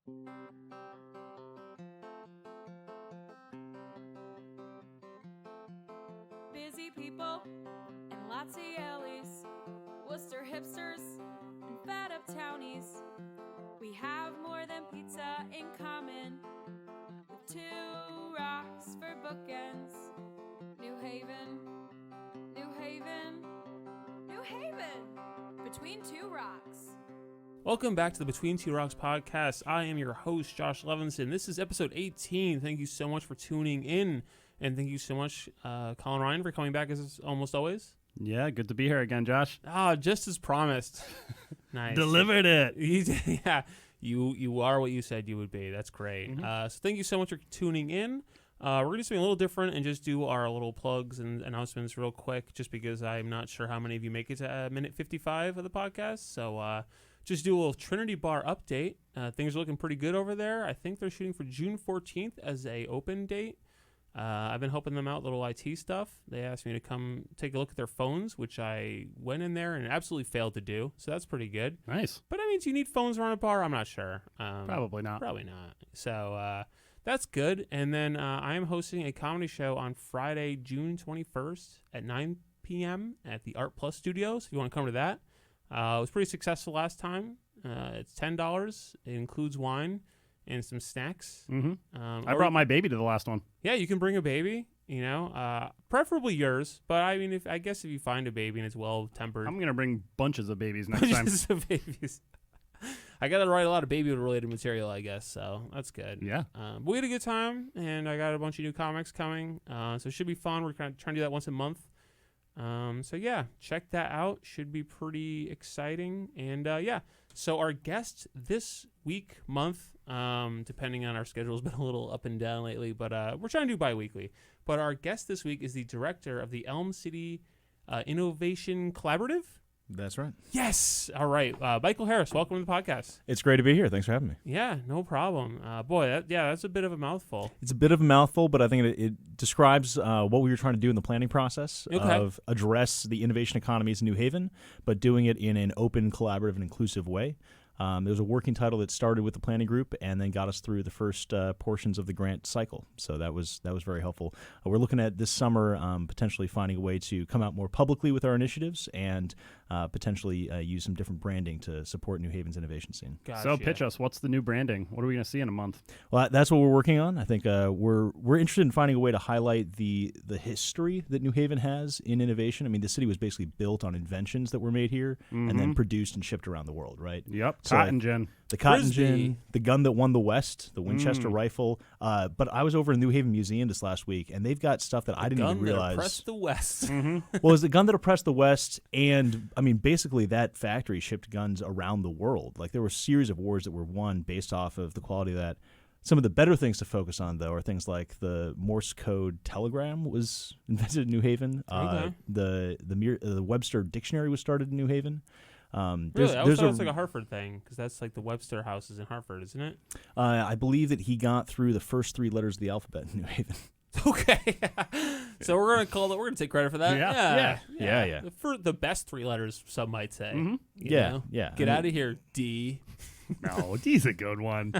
Busy people and lots of yellies, Worcester hipsters and fed up townies. We have more than pizza in common, with two rocks for bookends. New Haven, New Haven, New Haven, between two rocks. Welcome back to the Between Two Rocks podcast. I am your host, Josh Levinson. This is episode 18. Thank you so much for tuning in. And thank you so much, Colin Ryan, for coming back as almost always. Yeah, good to be here again, Josh. Just as promised. Nice. Delivered it. Yeah, you are what you said you would be. That's great. Mm-hmm. So thank you so much for tuning in. We're going to do something a little different and just do our little plugs and announcements real quick, just because I'm not sure how many of you make it to minute 55 of the podcast. So just do a little Trinity Bar update. Things are looking pretty good over there. I think they're shooting for June 14th as a open date. I've been helping them out, little IT stuff. They asked me to come take a look at their phones, which I went in there and absolutely failed to do. So that's pretty good. Nice. But I mean, do you need phones around a bar? I'm not sure. Probably not. Probably not. So that's good. And then I am hosting a comedy show on Friday, June 21st at 9 p.m. at the Art Plus Studios. If you want to come to that. It was pretty successful last time. It's $10. It includes wine and some snacks. Mm-hmm. I brought my baby to the last one. Yeah, you can bring a baby, preferably yours. But I mean, if you find a baby and it's well-tempered. I'm going to bring bunches of babies next time. Bunches of babies. I got to write a lot of baby-related material, I guess, so that's good. Yeah. But we had a good time, and I got a bunch of new comics coming, so it should be fun. We're kind of trying to do that once a month. So yeah, check that out. Should be pretty exciting. And so our guest this month, depending on our schedule, has been a little up and down lately, but we're trying to do bi-weekly. But our guest this week is the director of the Elm City Innovation Collaborative. That's right. Yes. All right. Michael Harris, welcome to the podcast. It's great to be here. Thanks for having me. Yeah, no problem. Boy, that's a bit of a mouthful. It's a bit of a mouthful, but I think it describes what we were trying to do in the planning process of address the innovation economies in New Haven, but doing it in an open, collaborative, and inclusive way. There was a working title that started with the planning group and then got us through the first portions of the grant cycle. So that was very helpful. We're looking at this summer potentially finding a way to come out more publicly with our initiatives and potentially use some different branding to support New Haven's innovation scene. Gotcha. So pitch us. What's the new branding? What are we going to see in a month? Well, that's what we're working on. I think we're interested in finding a way to highlight the history that New Haven has in innovation. I mean, the city was basically built on inventions that were made here and then produced and shipped around the world, right? Yep. So Cotton gin. The cotton gin, the gun that won the West, the Winchester rifle. But I was over in New Haven Museum this last week, and they've got stuff that I didn't even realize. The gun that oppressed the West. Well, it was the gun that oppressed the West, and I mean, basically that factory shipped guns around the world. Like there were a series of wars that were won based off of the quality of that. Some of the better things to focus on, though, are things like the Morse code telegram was invented in New Haven. The Webster Dictionary was started in New Haven. Really? I always thought it was like a Hartford thing, because that's like the Webster House is in Hartford, isn't it? I believe that he got through the first three letters of the alphabet in New Haven. Okay. So we're gonna take credit for that. Yeah. For the best three letters, some might say. Mm-hmm. You know? Get out of here, D. No, D's a good one.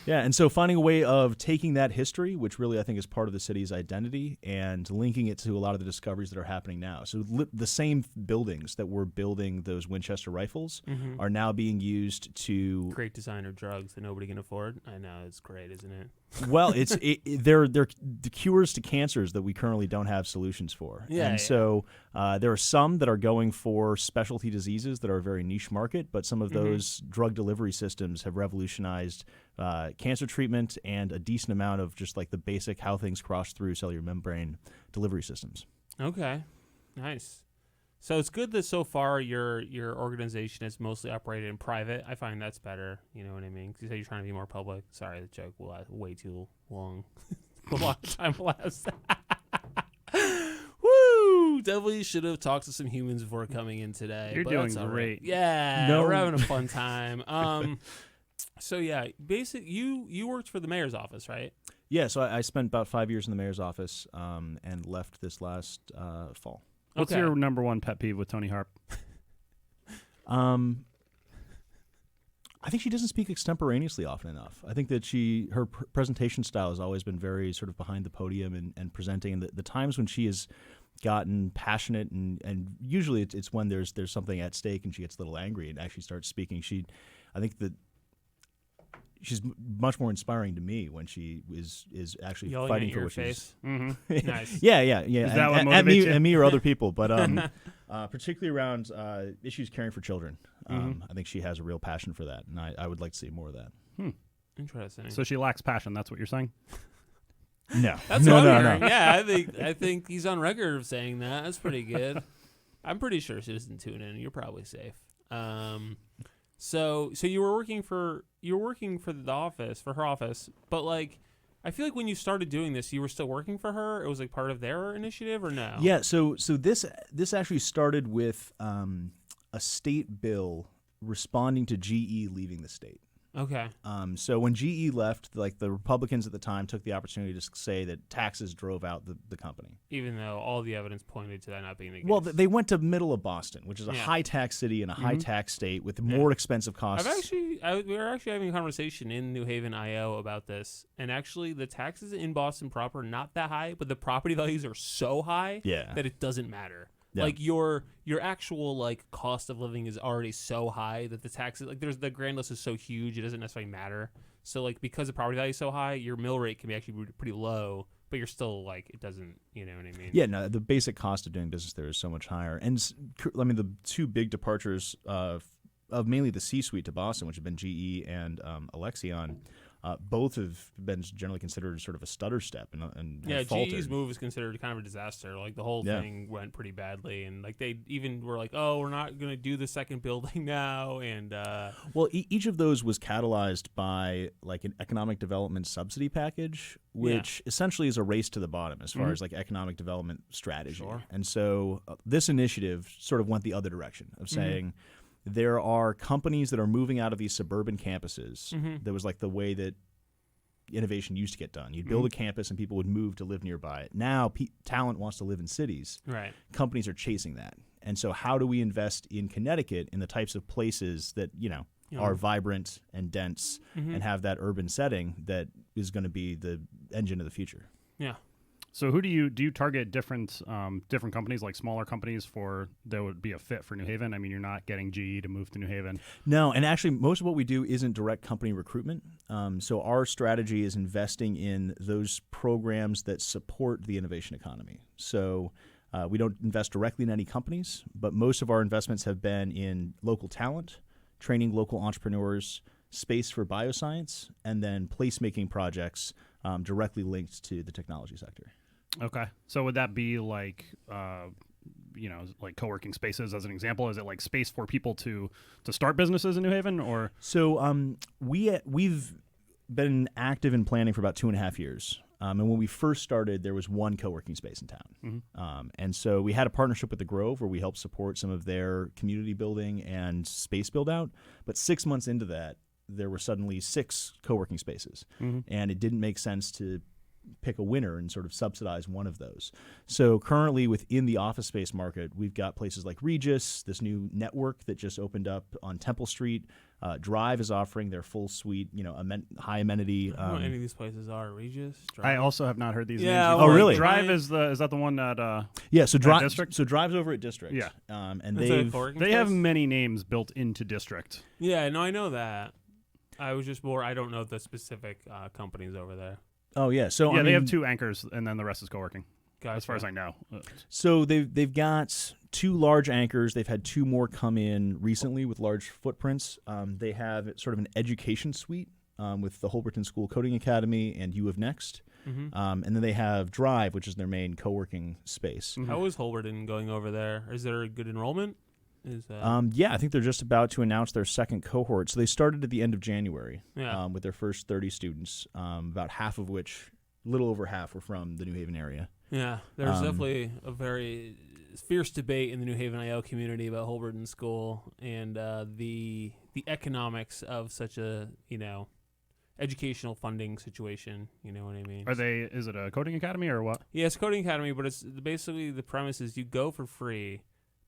Yeah, and so finding a way of taking that history, which really I think is part of the city's identity, and linking it to a lot of the discoveries that are happening now. So the same buildings that were building those Winchester rifles are now being used to create designer drugs that nobody can afford. I know, it's great, isn't it? Well, they're the cures to cancers that we currently don't have solutions for. So there are some that are going for specialty diseases that are a very niche market, but some of those drug delivery systems have revolutionized cancer treatment and a decent amount of just like the basic how things cross through cellular membrane delivery systems. Okay, nice. So it's good that so far your organization is mostly operated in private. I find that's better. You know what I mean? Because you say you're trying to be more public. Sorry, the joke will last way too long. A long time last. Woo! Definitely should have talked to some humans before coming in today. You're doing great. Right. Yeah, we're having a fun time. So yeah, you worked for the mayor's office, right? Yeah, so I spent about 5 years in the mayor's office and left this last fall. What's your number one pet peeve with Tony Harp? I think she doesn't speak extemporaneously often enough. I think that her presentation style has always been very sort of behind the podium and presenting. And the times when she has gotten passionate and usually it's when there's something at stake and she gets a little angry and actually starts speaking. I think that she's much more inspiring to me when she is actually Yelling fighting at for your what face. she's. Nice. Yeah. Is that what at motivates me, you? and me or other people, but particularly around issues caring for children. I think she has a real passion for that, and I would like to see more of that. Interesting. So she lacks passion. That's what you're saying? No, That's no, what I'm no, hearing. no. Yeah, I think he's on record of saying that. That's pretty good. I'm pretty sure she doesn't tune in. You're probably safe. So you were working for her office, but like, I feel like when you started doing this, you were still working for her. It was like part of their initiative, or no? Yeah. So this actually started with a state bill responding to GE leaving the state. Okay. So when GE left, like the Republicans at the time took the opportunity to say that taxes drove out the company. Even though all the evidence pointed to that not being the case. Well, they went to middle of Boston, which is a Yeah. high tax city and a high tax state with more expensive costs. we were actually having a conversation in New Haven, IO about this, and actually the taxes in Boston proper not that high, but the property values are so high that it doesn't matter. Yeah. Like your actual like cost of living is already so high that the taxes, like the grand list is so huge it doesn't necessarily matter. So like because the property value is so high, your mill rate can be actually pretty low, but you're still like it doesn't, you know what I mean? Yeah, no, the basic cost of doing business there is so much higher. And I mean the two big departures of mainly the C-suite to Boston, which have been GE and Alexion, both have been generally considered sort of a stutter step and yeah, faltered. GE's move is considered kind of a disaster. Like the whole thing went pretty badly, and like they even were like, "Oh, we're not going to do the second building now." And well, each of those was catalyzed by like an economic development subsidy package, which essentially is a race to the bottom as far as like economic development strategy. Sure. And so this initiative sort of went the other direction of saying. There are companies that are moving out of these suburban campuses. That was like the way that innovation used to get done. You'd build a campus and people would move to live nearby it. Now talent wants to live in cities. right. Companies are chasing that. And so how do we invest in Connecticut in the types of places that, are vibrant and dense and have that urban setting that is going to be the engine of the future? Yeah. So who do you target different companies, like smaller companies that would be a fit for New Haven? I mean, you're not getting GE to move to New Haven. No, and actually most of what we do isn't direct company recruitment. So our strategy is investing in those programs that support the innovation economy. So we don't invest directly in any companies, but most of our investments have been in local talent, training local entrepreneurs, space for bioscience, and then placemaking projects directly linked to the technology sector. Okay. So would that be like, like co-working spaces as an example? Is it like space for people to start businesses in New Haven, or? So we've been active in planning for about 2.5 years. And when we first started, there was one co-working space in town. And so we had a partnership with the Grove where we helped support some of their community building and space build out. But 6 months into that, there were suddenly 6 co-working spaces. And it didn't make sense to pick a winner and sort of subsidize one of those. So currently within the office space market, we've got places like Regis, this new network that just opened up on Temple Street. Drive is offering their full suite, high amenity. I don't know what any of these places are. Regis? Drive? I also have not heard these Yeah, names. well, Oh, really? Drive is that the one that? Yeah, so Drive. District? So Drive's over at District. Yeah. And Is it a they've co-working They have space? many names built into District. Yeah, no, I know that. I was just more. I don't know the specific companies over there. Oh yeah, so Yeah, they have 2 anchors, and then the rest is co-working. Gotcha. As far as I know. So they've got 2 large anchors. They've had 2 more come in recently with large footprints. They have sort of an education suite with the Holberton School Coding Academy and U of Next. And then they have Drive, which is their main co-working space. How is Holberton going over there? Is there a good enrollment? Yeah, I think they're just about to announce their second cohort. So they started at the end of January Yeah. with their first 30 students, about half of which, a little over half, were from the New Haven area. Yeah, there's definitely a very fierce debate in the New Haven IO community about Holberton School and the economics of such a educational funding situation. You know what I mean? Is it a coding academy or what? Yeah, it's a coding academy, but it's basically the premise is you go for free,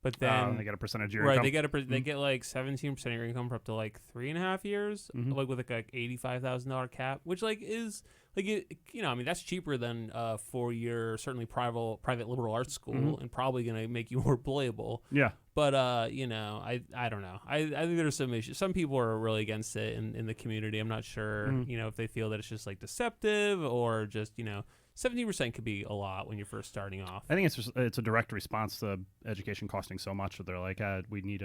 But then they get a percentage of your right, income. they get like 17% of your income for up to like 3.5 years, like with like $85,000 cap, which like is like I mean that's cheaper than a 4-year certainly private liberal arts school, and probably gonna make you more employable. Yeah. But I don't know. I think there's some issues. Some people are really against it in the community. I'm not sure if they feel that it's just like deceptive or just 17% could be a lot when you're first starting off. I think it's a direct response to education costing so much that they're like, we need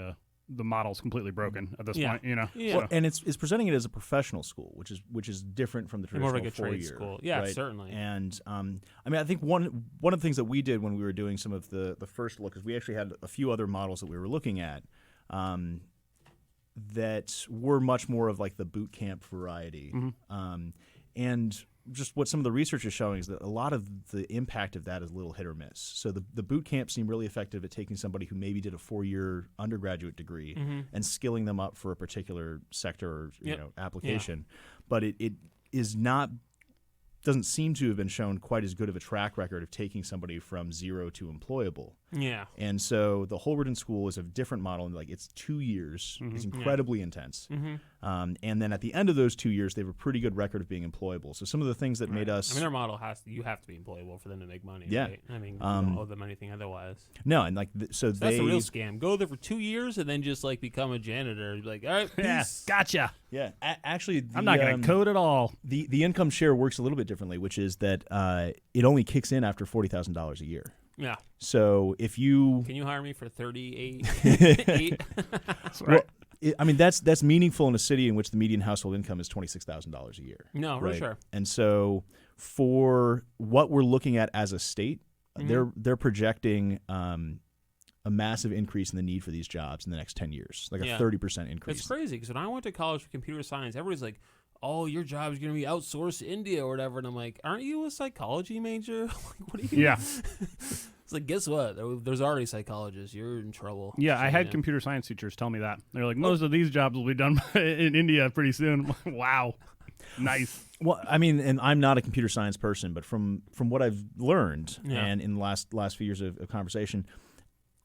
the model's completely broken at this point, Yeah. Well, and it's presenting it as a professional school, which is different from the traditional more like a trade 4-year school. Yeah, right? certainly. And I mean, I think one of the things that we did when we were doing some of the first look is we actually had a few other models that we were looking at that were much more of like the boot camp variety, and just what some of the research is showing is that a lot of the impact of that is a little hit or miss. So the boot camp seemed really effective at taking somebody who maybe did a 4-year undergraduate degree and skilling them up for a particular sector or application. But it is not doesn't seem to have been shown quite as good of a track record of taking somebody from 0 to employable. Yeah. And so the Holberton School is a different model. And like it's 2 years. It's incredibly intense. And then at the end of those 2 years, they have a pretty good record of being employable. So some of the things that made us... I mean, their model you have to be employable for them to make money, yeah. right? I mean, you don't owe them anything otherwise. No, and like, so that's the real scam. Go there for 2 years and then just like become a janitor. Be like, all right, peace. Yeah, gotcha. Yeah, actually... I'm not going to code at all. The income share works a little bit differently, which is that it only kicks in after $40,000 a year. Yeah. So if you... Can you hire me for 38? That's right. Well, I mean, that's meaningful in a city in which the median household income is $26,000 a year. No, for sure. And so for what we're looking at as a state, they're projecting a massive increase in the need for these jobs in the next 10 years, like a 30% increase. It's crazy because when I went to college for computer science, everybody's like, oh, your job is going to be outsourced to India or whatever. And I'm like, aren't you a psychology major? Like, what are you? Yeah. It's like, guess what? There's already psychologists. You're in trouble. Yeah, I had computer science teachers tell me that. They're like, most of these jobs will be done in India pretty soon. Wow. Nice. Well, I mean, and I'm not a computer science person, but from what I've learned and in the last few years of conversation,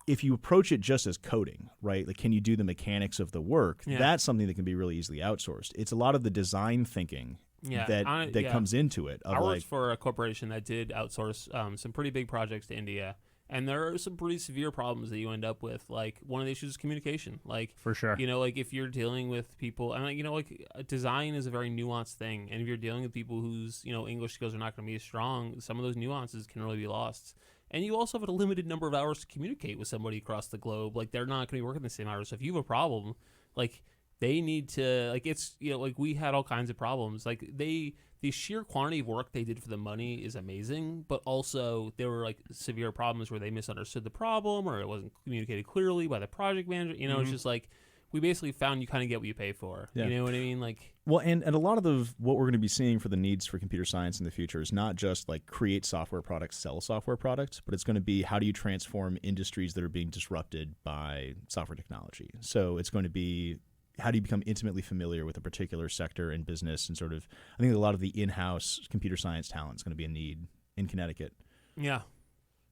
if you approach it just as coding, right? Like, can you do the mechanics of the work? Yeah. That's something that can be really easily outsourced. It's a lot of the design thinking that comes into it. I worked for a corporation that did outsource some pretty big projects to India, and there are some pretty severe problems that you end up with. Like, one of the issues is communication. Like, for sure. Like if you're dealing with people, and like design is a very nuanced thing, and if you're dealing with people whose English skills are not going to be as strong, some of those nuances can really be lost. And you also have a limited number of hours to communicate with somebody across the globe. Like, they're not going to be working the same hours. So if you have a problem, like, they need to, like, it's, like, we had all kinds of problems. Like, the sheer quantity of work they did for the money is amazing, but also there were, like, severe problems where they misunderstood the problem or it wasn't communicated clearly by the project manager. It's just like, we basically found you kind of get what you pay for. Yeah. You know what I mean? Like, well, and a lot of what we're going to be seeing for the needs for computer science in the future is not just like create software products, sell software products, but it's going to be how do you transform industries that are being disrupted by software technology. So it's going to be how do you become intimately familiar with a particular sector in business, and sort of, I think a lot of the in-house computer science talent is going to be a need in Connecticut. Yeah.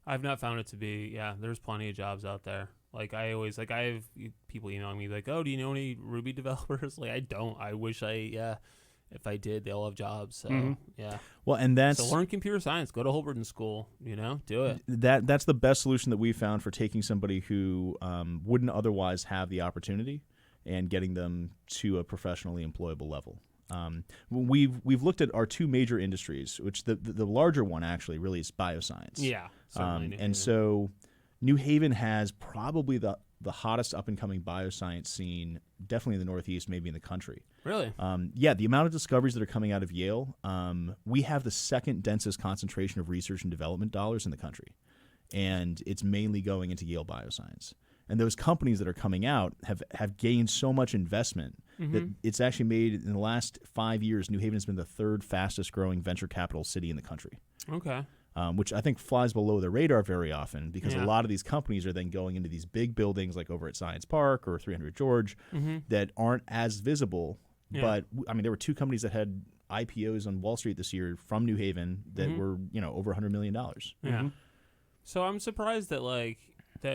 I've not found it to be, there's plenty of jobs out there. Like, I have people emailing me like, oh, do you know any Ruby developers? Like, I don't. I wish if I did, they all have jobs. So, yeah. Well, and so learn computer science. Go to Holberton School, do it. That's the best solution that we found for taking somebody who wouldn't otherwise have the opportunity and getting them to a professionally employable level. We've looked at our two major industries, which the larger one actually really is bioscience. Yeah. And so New Haven has probably the hottest up-and-coming bioscience scene, definitely in the Northeast, maybe in the country. Really? The amount of discoveries that are coming out of Yale, we have the second densest concentration of research and development dollars in the country, and it's mainly going into Yale Bioscience. And those companies that are coming out have gained so much investment that it's actually made, in the last 5 years, New Haven has been the third fastest-growing venture capital city in the country. Okay. Which I think flies below the radar very often because a lot of these companies are then going into these big buildings like over at Science Park or 300 George that aren't as visible. Yeah. But, I mean, there were two companies that had IPOs on Wall Street this year from New Haven that were, over $100 million. Yeah. So I'm surprised that, like,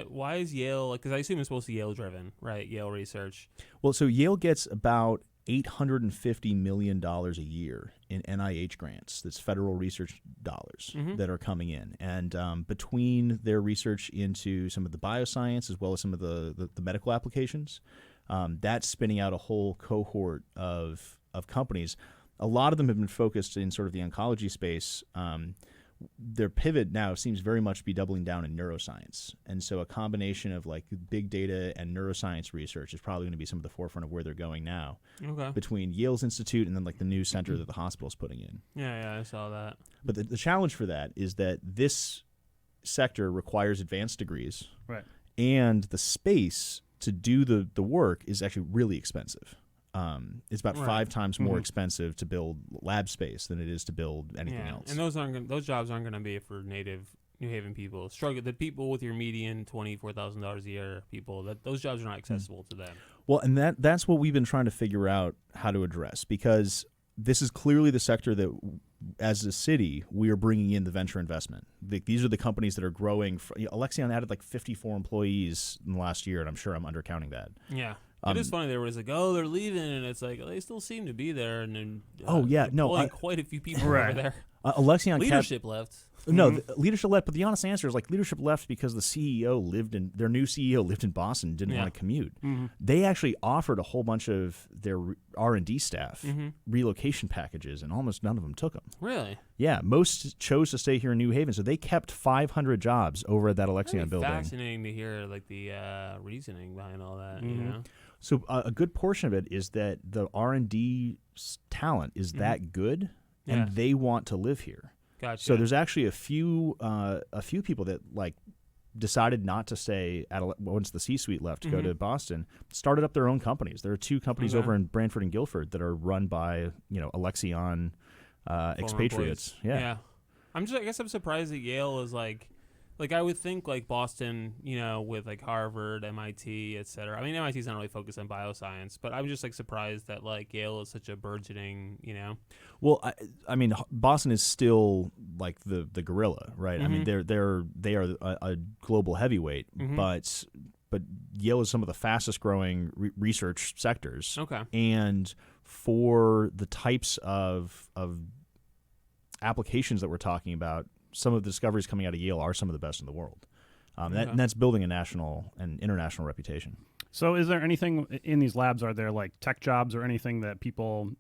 why is Yale, because I assume it's mostly Yale driven, right? Yale research. Well, so Yale gets about $850 million a year in NIH grants. That's federal research dollars that are coming in. And between their research into some of the bioscience as well as some of the medical applications, that's spinning out a whole cohort of companies. A lot of them have been focused in sort of the oncology space. Their pivot now seems very much to be doubling down in neuroscience. And so a combination of like big data and neuroscience research is probably going to be some of the forefront of where they're going now. Okay. Between Yale's Institute and then like the new center that the hospital's putting in. Yeah, I saw that. But the challenge for that is that this sector requires advanced degrees. Right. And the space to do the work is actually really expensive. It's about 5 times more expensive to build lab space than it is to build anything else. And those jobs aren't going to be for native New Haven people. The people with your median $24,000 a year people, those jobs are not accessible to them. Well, and that's what we've been trying to figure out how to address, because this is clearly the sector that, as a city, we are bringing in the venture investment. These are the companies that are growing. Alexion added like 54 employees in the last year, and I'm sure I'm undercounting that. Yeah. It is funny. They were like, oh, they're leaving, and it's like they still seem to be there, and then quite a few people over there. Alexion leadership left. No, leadership left. But the honest answer is like leadership left because their new CEO lived in Boston, didn't want to commute. They actually offered a whole bunch of their R&D staff relocation packages, and almost none of them took them. Really? Yeah, most chose to stay here in New Haven, so they kept 500 jobs over at that Alexion building. Fascinating to hear like the reasoning behind all that. You know. So a good portion of it is that the R&D talent is that good, and they want to live here. Gotcha. So there's actually a few people that like decided not to stay once the C-suite left to go to Boston, started up their own companies. There are 2 companies over in Brantford and Guilford that are run by Alexion expatriates. Yeah. I guess I'm surprised that Yale is like I would think like Boston, with like Harvard, MIT, et cetera. I mean, MIT's not really focused on bioscience, but I'm just like surprised that like Yale is such a burgeoning, Well, I mean, Boston is still like the gorilla, right? I mean, they are a global heavyweight, but Yale is some of the fastest growing research sectors. Okay, and for the types of applications that we're talking about, some of the discoveries coming out of Yale are some of the best in the world. And that's building a national and international reputation. So is there anything in these labs, are there like tech jobs or anything that people,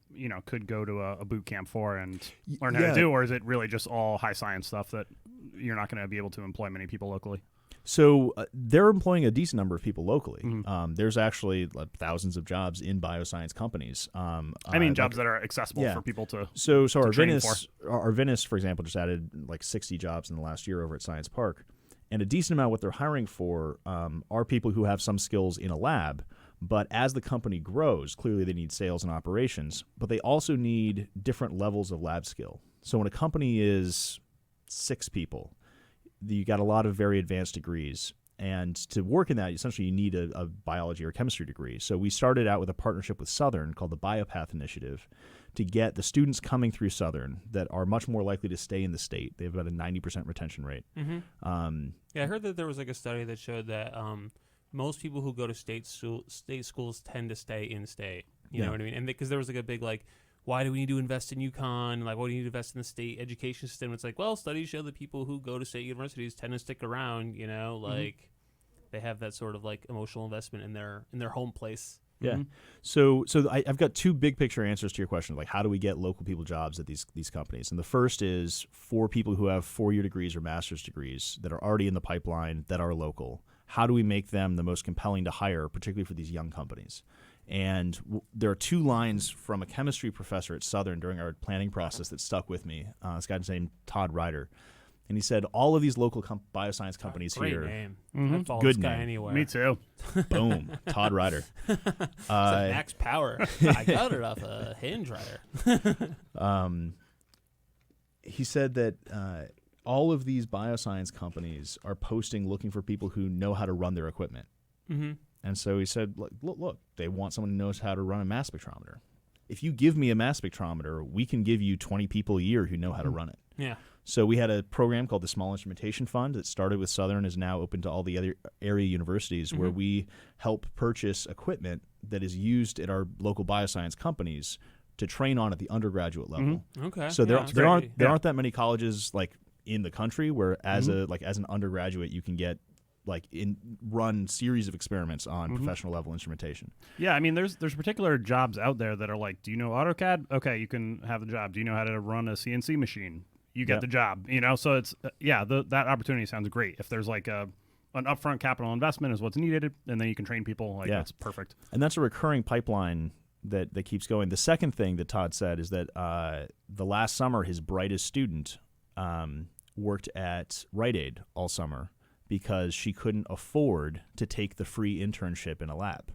could go to a boot camp for and learn how to do? Or is it really just all high science stuff that you're not going to be able to employ many people locally? So they're employing a decent number of people locally. There's actually thousands of jobs in bioscience companies. Jobs that are accessible for people to. So Arvinis, for example, just added like 60 jobs in the last year over at Science Park, and a decent amount of what they're hiring for are people who have some skills in a lab. But as the company grows, clearly they need sales and operations, but they also need different levels of lab skill. So when a company is 6 people, you got a lot of very advanced degrees, and to work in that, essentially you need a biology or chemistry degree. So we started out with a partnership with Southern called the BioPath Initiative to get the students coming through Southern that are much more likely to stay in the state. They have about a 90% retention rate. I heard that there was like a study that showed that most people who go to state schools tend to stay in state. You know what I mean? And because there was like a big why do we need to invest in UConn? Like, why do we need to invest in the state education system? It's like, well, studies show that people who go to state universities tend to stick around, they have that sort of like emotional investment in their home place. Yeah. So I've got 2 big picture answers to your question, like how do we get local people jobs at these companies? And the first is for people who have 4-year degrees or master's degrees that are already in the pipeline that are local. How do we make them the most compelling to hire, particularly for these young companies? And there are 2 lines from a chemistry professor at Southern during our planning process that stuck with me. This guy's named Todd Ryder. And he said, all of these local bioscience companies great here. Name. Mm-hmm. I'd follow Good this guy name. anywhere. Me too. Boom. Todd Ryder. Max Power. I got it off a hinge rider. He said that all of these bioscience companies are posting looking for people who know how to run their equipment. And so he said, look, they want someone who knows how to run a mass spectrometer. If you give me a mass spectrometer, we can give you 20 people a year who know how to run it. Yeah. So we had a program called the Small Instrumentation Fund that started with Southern, is now open to all the other area universities, where we help purchase equipment that is used at our local bioscience companies to train on at the undergraduate level. Okay. So there aren't that many colleges like in the country where as an undergraduate you can get run series of experiments on professional level instrumentation. Yeah, I mean, there's particular jobs out there that are like, do you know AutoCAD? Okay, you can have the job. Do you know how to run a CNC machine? You get the job. So it's that opportunity sounds great. If there's like an upfront capital investment is what's needed, and then you can train people. That's perfect. And that's a recurring pipeline that keeps going. The second thing that Todd said is that the last summer his brightest student worked at Rite Aid all summer, because she couldn't afford to take the free internship in a lab.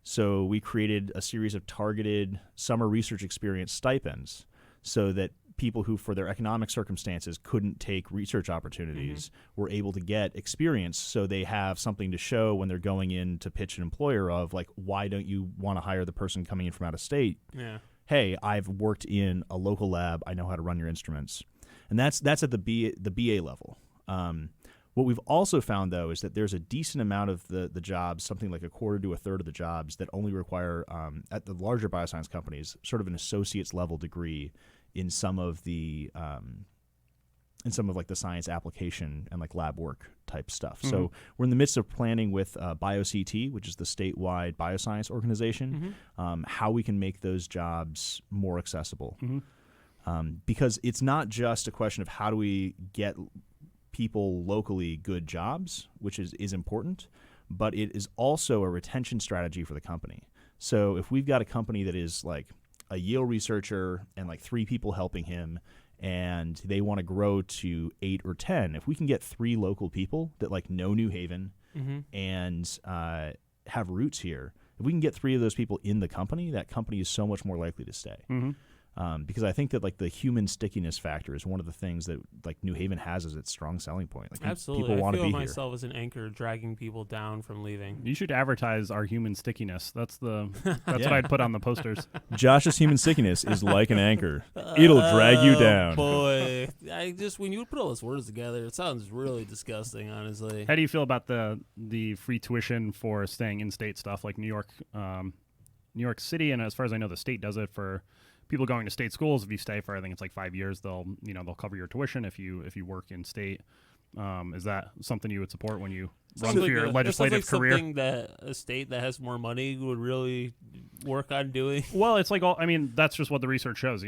So we created a series of targeted summer research experience stipends so that people who, for their economic circumstances, couldn't take research opportunities were able to get experience, so they have something to show when they're going in to pitch an employer of, like, why don't you want to hire the person coming in from out of state? Yeah. Hey, I've worked in a local lab. I know how to run your instruments. And that's at the BA level. What we've also found, though, is that there's a decent amount of the jobs, something like a quarter to a third of the jobs, that only require, at the larger bioscience companies, sort of an associate's level degree in some of the the science application and like lab work type stuff. So we're in the midst of planning with BioCT, which is the statewide bioscience organization, how we can make those jobs more accessible. Because it's not just a question of how do we get people locally good jobs, which is important, but it is also a retention strategy for the company. So if we've got a company that is like a Yale researcher and like 3 people helping him, and they want to grow to 8 or 10, if we can get 3 local people that like know New Haven and have roots here, if we can get 3 of those people in the company, that company is so much more likely to stay. Because I think that like the human stickiness factor is one of the things that like New Haven has as its strong selling point. Like absolutely, people want to be here. I feel myself as an anchor dragging people down from leaving. You should advertise our human stickiness. That's what I'd put on the posters. Josh's human stickiness is like an anchor; it'll drag you down. Boy, when you put all those words together, it sounds really disgusting. Honestly, how do you feel about the free tuition for staying in-state stuff like New York City, and as far as I know, the state does it for people going to state schools. If you stay for, I think it's like 5 years, they'll cover your tuition if you work in state. Is that something you would support when you run through your legislative career? Something that a state that has more money would really work on doing. Well, it's like that's just what the research shows.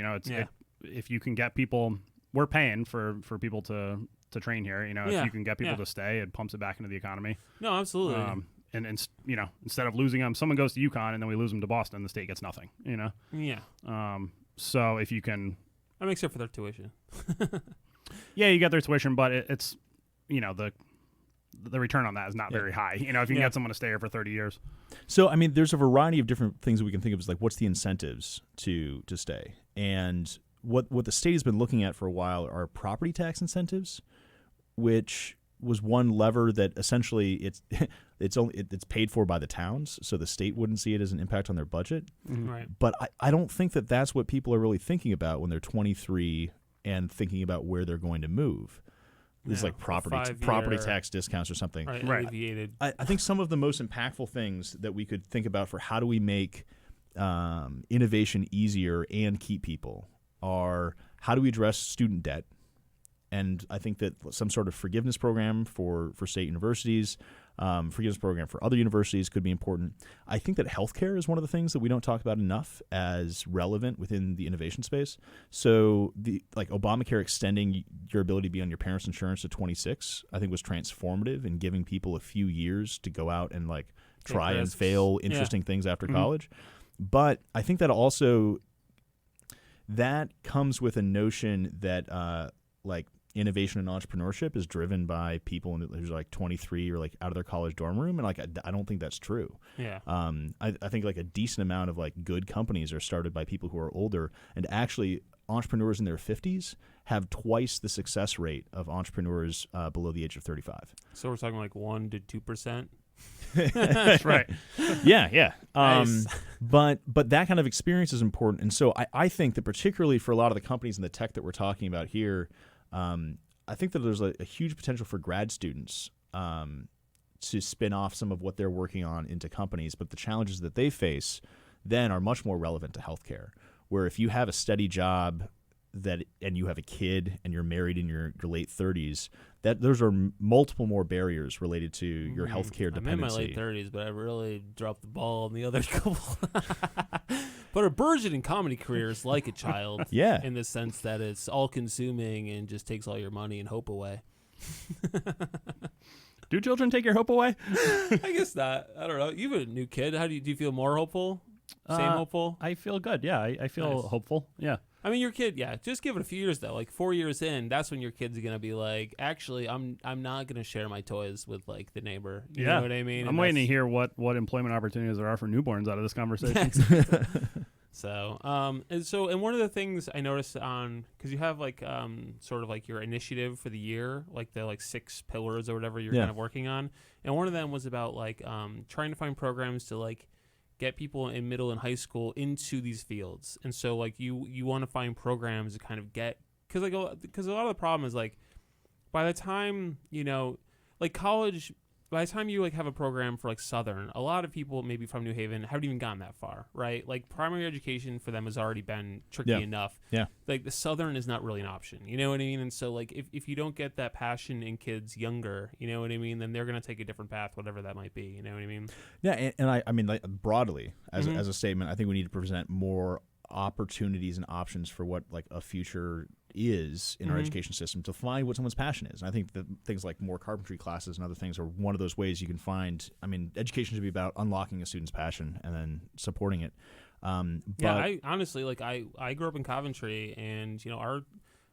If you can get people, we're paying for people to train here. If you can get people to stay, it pumps it back into the economy. No, absolutely. And instead of losing them, someone goes to UConn and then we lose them to Boston, the state gets nothing. Yeah. So if you can, that makes up for their tuition. Yeah, you get their tuition, but it's the return on that is not very high. If you can get someone to stay here for 30 years. So I mean, there's a variety of different things that we can think of as like what's the incentives to stay, and what the state has been looking at for a while are property tax incentives, which was one lever that essentially it's paid for by the towns, so the state wouldn't see it as an impact on their budget. Right. But I don't think that that's what people are really thinking about when they're 23 and thinking about where they're going to move. There's like property tax discounts or something. Right. Alleviated. I think some of the most impactful things that we could think about for how do we make innovation easier and keep people are how do we address student debt? And I think that some sort of forgiveness program for state universities, forgiveness program for other universities could be important. I think that healthcare is one of the things that we don't talk about enough as relevant within the innovation space. So Obamacare extending your ability to be on your parents' insurance to 26, I think was transformative in giving people a few years to go out and like try and fail interesting things after college. But I think that also that comes with a notion that innovation and entrepreneurship is driven by people who's like 23 or like out of their college dorm room, and like I don't think that's true. Yeah. I think like a decent amount of like good companies are started by people who are older, and actually entrepreneurs in their 50s have twice the success rate of entrepreneurs below the age of 35. So we're talking like 1 to 2%. That's right. Yeah. Nice. But that kind of experience is important, and so I think that particularly for a lot of the companies in the tech that we're talking about here, I think that there's a huge potential for grad students to spin off some of what they're working on into companies, but the challenges that they face then are much more relevant to healthcare, where if you have a steady job and you have a kid and you're married in your late 30s, that those are multiple more barriers related to your healthcare dependency. I'm in my late 30s, but I really dropped the ball on the other couple. But a burgeoning comedy career is like a child, yeah, in the sense that it's all-consuming and just takes all your money and hope away. Do children take your hope away? I guess not. I don't know. You have a new kid. Do you feel more hopeful? Same hopeful? I feel good. Yeah, I feel hopeful. Yeah. I mean, your kid, yeah. Just give it a few years though. Like 4 years in, that's when your kid's gonna be like, actually, I'm not gonna share my toys with like the neighbor. You know what I mean? I'm waiting to hear what employment opportunities there are for newborns out of this conversation. So, and one of the things I noticed because you have like sort of like your initiative for the year, like the like 6 pillars or whatever you're kind of working on, and one of them was about like trying to find programs to like get people in middle and high school into these fields. And so like you want to find programs to kind of get, because a lot of the problem is like by the time like college, by the time you like have a program for like Southern, a lot of people maybe from New Haven haven't even gone that far, right? Like primary education for them has already been tricky enough. Yeah. Like the Southern is not really an option, you know what I mean? And so like if you don't get that passion in kids younger, you know what I mean, then they're going to take a different path, whatever that might be, you know what I mean? Yeah, and I mean like broadly as a statement, I think we need to present more opportunities and options for what like a future is in our education system to find what someone's passion is. And I think that things like more carpentry classes and other things are one of those ways you can find. I mean, education should be about unlocking a student's passion and then supporting it. I honestly like I grew up in Coventry, and our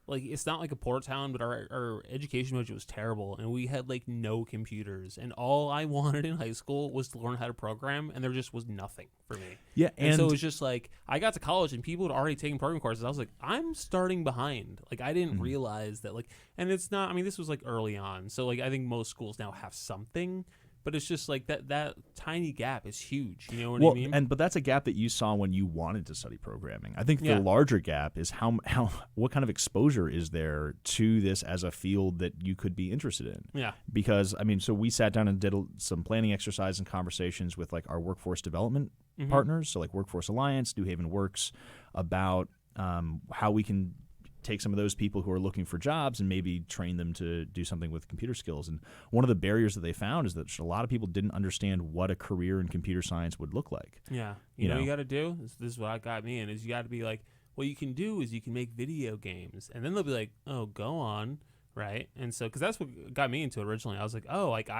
like it's not like a poor town, but our education budget was terrible, and we had like no computers, and all I wanted in high school was to learn how to program, and there just was nothing for me. Yeah, and so it was just like I got to college and people had already taken programming courses. I was like, I'm starting behind. Like I didn't realize that like, and it's not. I mean, this was like early on, so like I think most schools now have something. But it's just like that tiny gap is huge. You know what I mean? But that's a gap that you saw when you wanted to study programming. I think the larger gap is what kind of exposure is there to this as a field that you could be interested in? Yeah. Because I mean, so we sat down and did some planning exercise and conversations with like our workforce development partners, so like Workforce Alliance, New Haven Works, about how we can take some of those people who are looking for jobs and maybe train them to do something with computer skills. And one of the barriers that they found is that a lot of people didn't understand what a career in computer science would look like. Yeah. You know what you got to do? This is what got me in, is you got to be like, what you can do is you can make video games. And then they'll be like, oh, go on, right? And so, because that's what got me into it originally. I was like, oh, like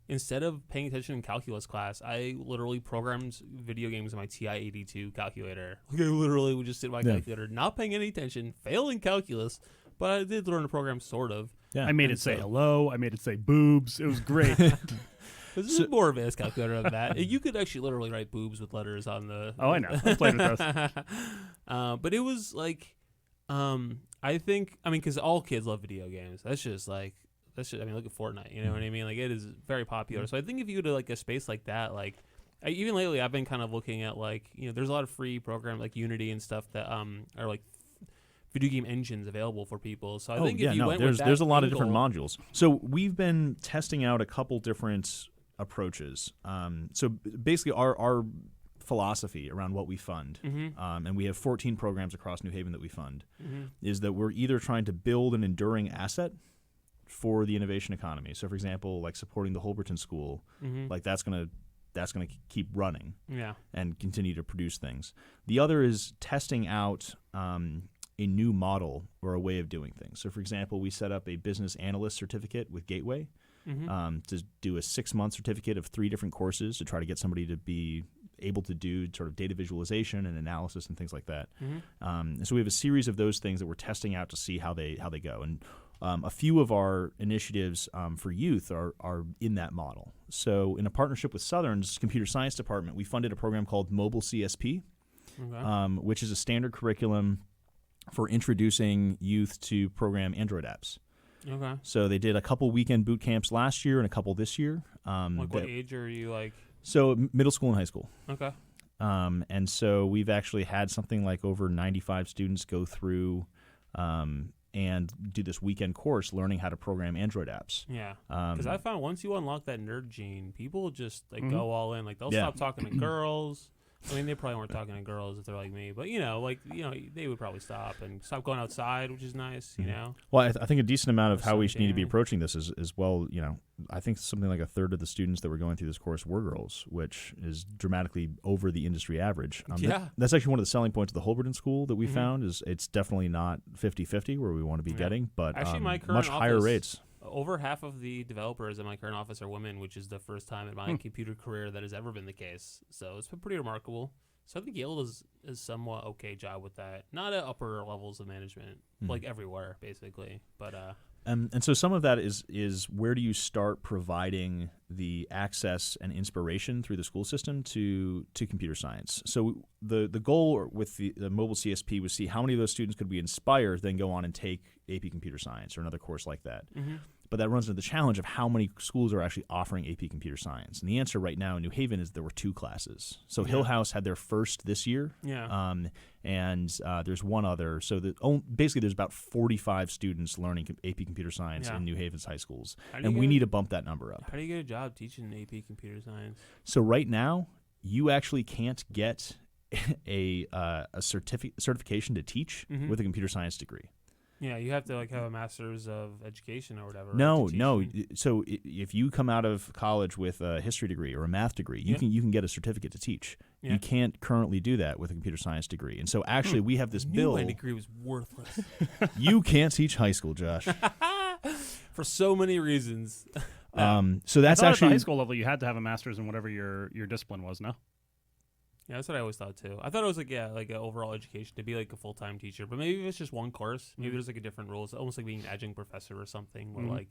instead of paying attention in calculus class, I literally programmed video games on my TI-82 calculator. Like I literally would just sit at my calculator, not paying any attention, failing calculus, but I did learn to program sort of. Yeah. I made it say hello. I made it say boobs. It was great. This is more advanced calculator than that. You could actually literally write boobs with letters on the... Oh, I know. I played with those. But it was like, I think, because all kids love video games. That's just like... look at Fortnite, you know what I mean? Like, it is very popular. So I think if you go to, like, a space like that, like, even lately I've been kind of looking at, like, there's a lot of free programs like Unity and stuff that are, like, video game engines available for people. So I think if you went with that there's a lot of different modules. So we've been testing out a couple different approaches. So basically our philosophy around what we fund, and we have 14 programs across New Haven that we fund, is that we're either trying to build an enduring asset for the innovation economy. So, for example, like supporting the Holberton School, like that's gonna keep running, and continue to produce things. The other is testing out a new model or a way of doing things. So, for example, we set up a business analyst certificate with Gateway to do a 6-month certificate of 3 different courses to try to get somebody to be able to do sort of data visualization and analysis and things like that. And so we have a series of those things that we're testing out to see how they go. And a few of our initiatives for youth are in that model. So in a partnership with Southern's computer science department, we funded a program called Mobile CSP, which is a standard curriculum for introducing youth to program Android apps. Okay. So they did a couple weekend boot camps last year and a couple this year. Like what age are you like? So middle school and high school. Okay. And so we've actually had something like over 95 students go through and do this weekend course learning how to program Android apps. Yeah, because I found once you unlock that nerd gene, people just like Mm-hmm. go all in. Like they'll stop talking to girls. I mean, they probably weren't talking to girls if they're like me, but they would probably stop and stop going outside, which is nice. You know. Well, I think a decent amount of Or how we some need to be daring. approaching this is well, I think something like a third of the students that were going through this course were girls, which is dramatically over the industry average. Yeah. That's actually one of the selling points of the Holberton School that we Mhm. found is it's definitely not 50-50 where we want to be Yeah. getting, but Actually, my current much higher office- rates. Over half of the developers in my current office are women, which is the first time in my computer career that has ever been the case. So it's been pretty remarkable. So I think Yale does a somewhat okay job with that. Not at upper levels of management, like everywhere, basically. But And so some of that is where do you start providing the access and inspiration through the school system to computer science? So the goal with the mobile CSP was see how many of those students could we inspire, then go on and take AP Computer Science or another course like that. But that runs into the challenge of how many schools are actually offering AP Computer Science. And the answer right now in New Haven is there were 2 classes. So Hill House had their first this year. yeah, And there's one other. So basically there's about 45 students learning AP Computer Science Yeah. in New Haven's high schools. How do you And we get- need to bump that number up. how do you get a job teaching AP computer science? So right now, you actually can't get a certification to teach Mhm. with a computer science degree. Yeah, you have to like have a master's of education or whatever. right, No, to no. teach me? So if you come out of college with a history degree or a math degree, you can get a certificate to teach. Yeah. You can't currently do that with a computer science degree. And so actually, we have this Knew bill. my degree was worthless You can't teach high school, Josh. for so many reasons. So I that's thought at the actually high school level you had to have a master's in whatever your discipline was. No. Yeah, that's what I always thought too. I thought it was like an overall education to be like a full time teacher, but maybe if it's just one course. Maybe there's like a different rule. It's almost like being an adjunct professor or something. Or like,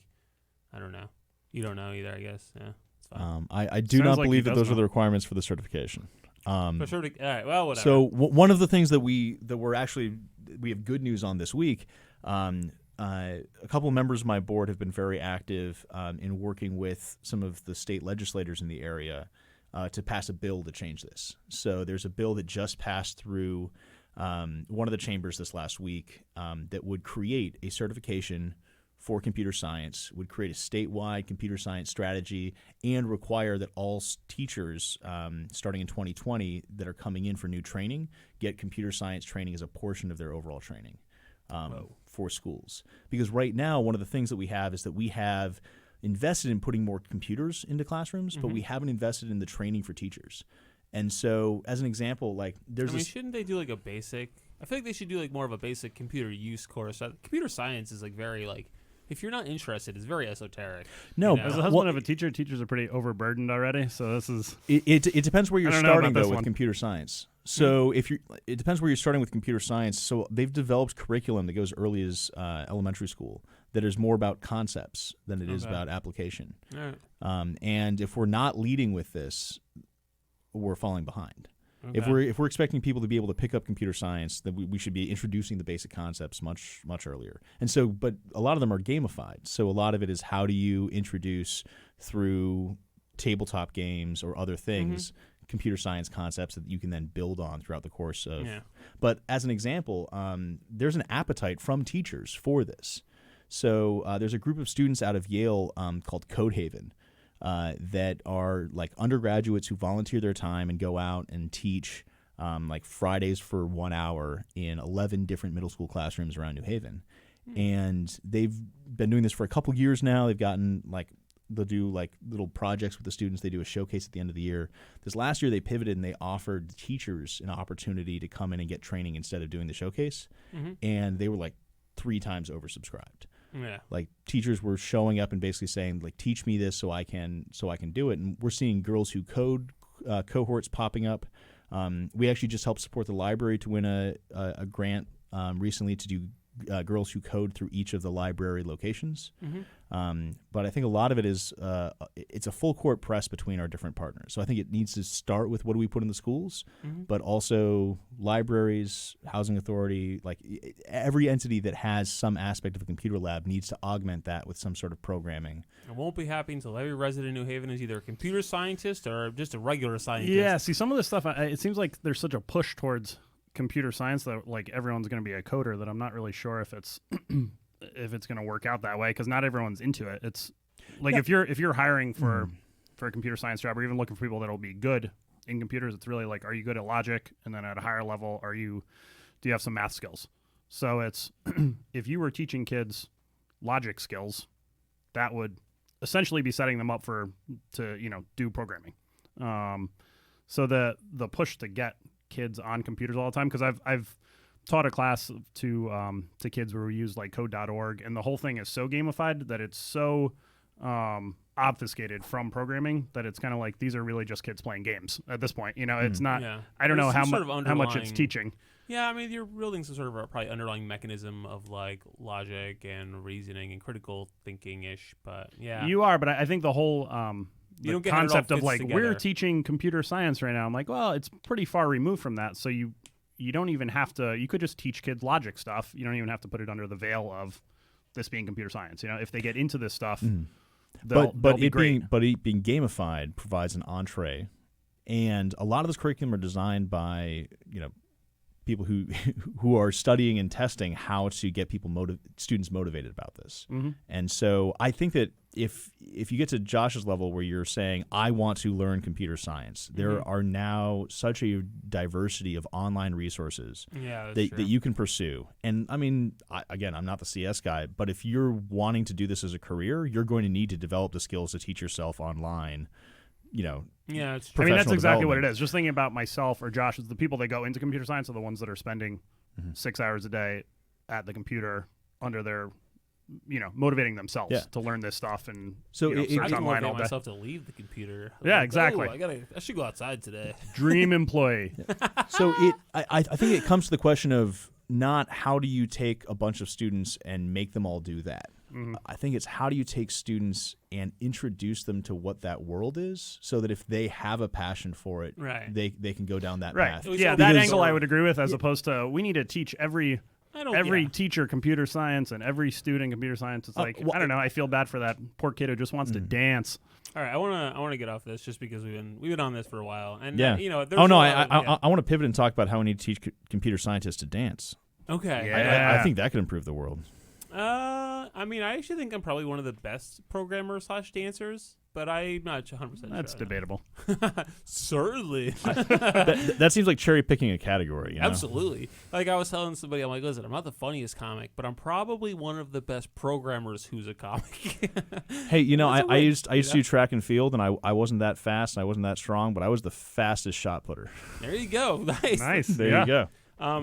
I don't know. You don't know either, I guess. Yeah, it's fine. I do Sounds not like believe he that does those are know. the requirements for the certification. But sure. All right. Well, whatever. So one of the things that we have good news on this week. A couple of members of my board have been very active in working with some of the state legislators in the area to pass a bill to change this. So there's a bill that just passed through one of the chambers this last week that would create a certification for computer science, would create a statewide computer science strategy, and require that all teachers starting in 2020 that are coming in for new training get computer science training as a portion of their overall training for schools. Because right now, one of the things that we have is that we have invested in putting more computers into classrooms, but we haven't invested in the training for teachers. And so, as an example, like there's shouldn't they do like a basic? I feel like they should do like more of a basic computer use course. Computer science is like very like. If you're not interested, it's very esoteric. No, you know? As a husband of a teacher, teachers are pretty overburdened already. So this is It depends where you're I don't know starting about this though with one. computer science. So it depends where you're starting with computer science. So they've developed curriculum that goes early as elementary school that is more about concepts than it is Okay. about application. All right. And if we're not leading with this, we're falling behind. If Okay. we're expecting people to be able to pick up computer science, then we should be introducing the basic concepts much earlier. And so, but a lot of them are gamified. So a lot of it is how do you introduce through tabletop games or other things computer science concepts that you can then build on throughout the course of. Yeah. But as an example, there's an appetite from teachers for this. So there's a group of students out of Yale called Codehaven. That are like undergraduates who volunteer their time and go out and teach like Fridays for 1 hour in 11 different middle school classrooms around New Haven. And they've been doing this for a couple years now. They've gotten they'll do like little projects with the students. They do a showcase at the end of the year. This last year they pivoted and they offered teachers an opportunity to come in and get training instead of doing the showcase. And they were like 3 times oversubscribed. Yeah. Like teachers were showing up and basically saying, like, teach me this so I can do it. And we're seeing Girls Who Code cohorts popping up. We actually just helped support the library to win a grant recently to do Girls Who Code through each of the library locations. But I think a lot of it is it's a full court press between our different partners. So I think it needs to start with what do we put in the schools, but also libraries, housing authority, like every entity that has some aspect of a computer lab needs to augment that with some sort of programming. I won't be happy until every resident in New Haven is either a computer scientist or just a regular scientist. yeah. See, some of this stuff, it seems like there's such a push towards computer science that like everyone's going to be a coder, that I'm not really sure if it's if it's going to work out that way, because not everyone's into it. It's like if you're hiring for a computer science job, or even looking for people that'll be good in computers, it's really like, are you good at logic? And then at a higher level, do you have some math skills? So it's if you were teaching kids logic skills, that would essentially be setting them up to do programming. So the push to get kids on computers all the time, because I've taught a class to kids where we use like code.org, and the whole thing is so gamified that it's so obfuscated from programming that it's kind of like these are really just kids playing games at this point. It's not. Yeah. I don't know how much it's teaching. Yeah, I mean, you're building some sort of probably underlying mechanism of like logic and reasoning and critical thinking ish. But yeah, you are. But I think the whole the concept of like together. We're teaching computer science right now. I'm like, well, it's pretty far removed from that. So you don't even have to. You could just teach kids logic stuff. You don't even have to put it under the veil of this being computer science. If they get into this stuff. They'll be great. It being gamified provides an entree, and a lot of this curriculum are designed by people who are studying and testing how to get students motivated about this. And so I think that if you get to Josh's level where you're saying I want to learn computer science, there are now such a diversity of online resources that you can pursue. And I mean, again, I'm not the CS guy, but if you're wanting to do this as a career, you're going to need to develop the skills to teach yourself online. Yeah, it's true. I mean, that's exactly what it is. Just thinking about myself or Josh, is the people that go into computer science are the ones that are spending 6 hours a day at the computer under their, motivating themselves to learn this stuff and so search online all day. Myself to leave the computer. Exactly. I should go outside today. Dream employee. So I think it comes to the question of not how do you take a bunch of students and make them all do that. I think it's how do you take students and introduce them to what that world is, so that if they have a passion for it, they can go down that path. Yeah, that angle I would agree with, as opposed to we need to teach every teacher computer science and every student computer science. It's like, I don't know. I feel bad for that poor kid who just wants to dance. All right, I want to get off this just because we've been on this for a while, and I want to pivot and talk about how we need to teach computer scientists to dance. Okay, I think that could improve the world. I mean, I actually think I'm probably one of the best programmers / dancers, but I'm not 100% sure. That's debatable. Certainly. that seems like cherry picking a category. Absolutely. Like I was telling somebody, I'm like, listen, I'm not the funniest comic, but I'm probably one of the best programmers who's a comic. Hey, I used to do track and field, and I wasn't that fast, and I wasn't that strong, but I was the fastest shot putter. There you go. Nice. There you go.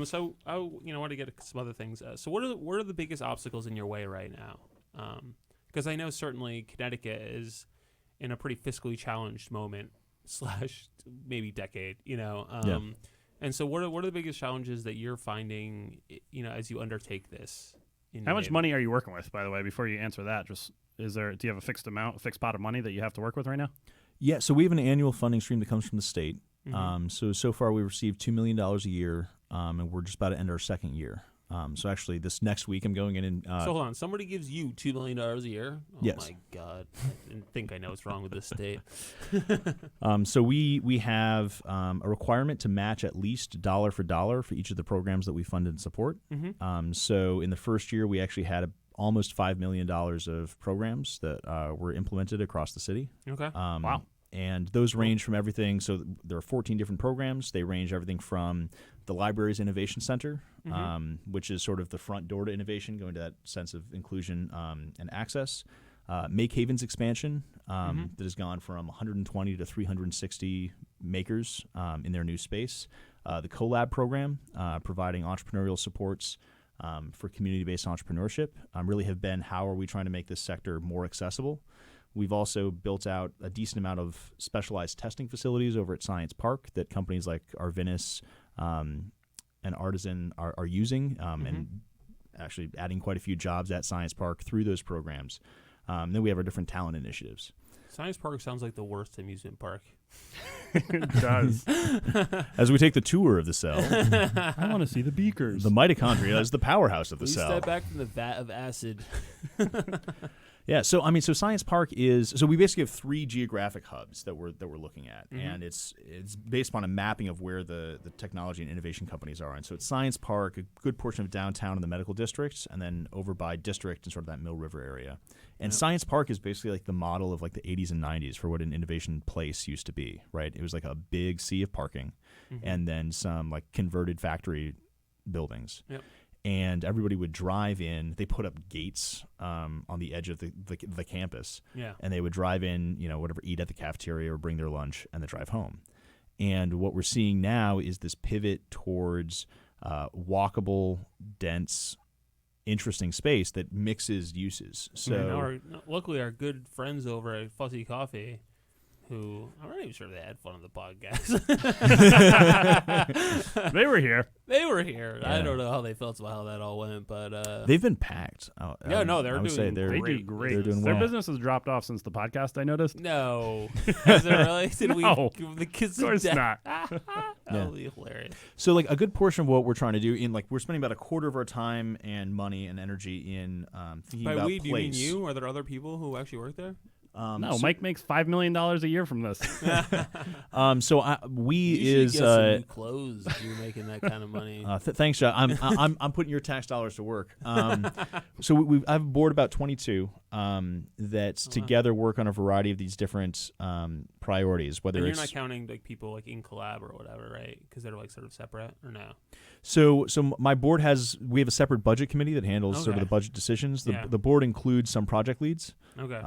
So I want to get some other things. So what are the biggest obstacles in your way right now? Because I know certainly Connecticut is in a pretty fiscally challenged moment / maybe decade. And so what are the biggest challenges that you're finding? As you undertake this. How much money are you working with, by the way? Before you answer that, do you have a fixed fixed pot of money that you have to work with right now? Yeah. So we have an annual funding stream that comes from the state. So far we received $2 million a year. And we're just about to end our second year. So actually, this next week I'm going in and... so hold on. Somebody gives you $2 million a year? Oh, yes. My God. I didn't think I know what's wrong with this state. So we have a requirement to match at least dollar for dollar for each of the programs that we fund and support. So in the first year, we actually had almost $5 million of programs that were implemented across the city. Okay. Wow. And those range from everything. So there are 14 different programs. They range everything from the Libraries Innovation Center, which is sort of the front door to innovation, going to that sense of inclusion and access. Make Haven's expansion that has gone from 120 to 360 makers in their new space. The CoLab program, providing entrepreneurial supports for community-based entrepreneurship, really have been how are we trying to make this sector more accessible. We've also built out a decent amount of specialized testing facilities over at Science Park that companies like Arvinis and Artisan are using, and actually adding quite a few jobs at Science Park through those programs. Then we have our different talent initiatives. Science Park sounds like the worst amusement park. It does. As we take the tour of the cell, I want to see the beakers. the mitochondria is the powerhouse of the Please cell. step back from the vat of acid. Yeah, so Science Park is we basically have 3 geographic hubs that we're looking at, and it's based upon a mapping of where the technology and innovation companies are. And so it's Science Park, a good portion of downtown and the medical districts, and then over by District and sort of that Mill River area. And Science Park is basically like the model of like the 80s and 90s for what an innovation place used to be, right? It was like a big sea of parking, and then some like converted factory buildings. Yep. And everybody would drive in. They put up gates on the edge of the campus. Yeah. And they would drive in, whatever, eat at the cafeteria or bring their lunch and then drive home. And what we're seeing now is this pivot towards walkable, dense, interesting space that mixes uses. So luckily, our good friends over at Fussy Coffee, who I'm not even sure they had fun on the podcast. They were here. They were here. Yeah. I don't know how they felt about how that all went, but they've been packed. they're doing They do great. They're doing Their well. business has dropped off since the podcast, I noticed. no, is it really? Did No, we give the kids Of course not. That would be hilarious. So like a good portion of what we're trying to do we're spending about a quarter of our time and money and energy in thinking By about we, do you mean place. you? Are there other people who actually work there? No, so, Mike makes $5 million a year from this. we You is should get some new clothes if you're making that kind of money. thanks, John. I'm putting your tax dollars to work. So I've a board about 22 that together work on a variety of these different priorities. Whether And you're it's not counting like people like in collab or whatever, right? Because they're like sort of separate, or no? so my board we have a separate budget committee that handles sort of Okay. the budget decisions. The Yeah. the board includes some project leads. Okay.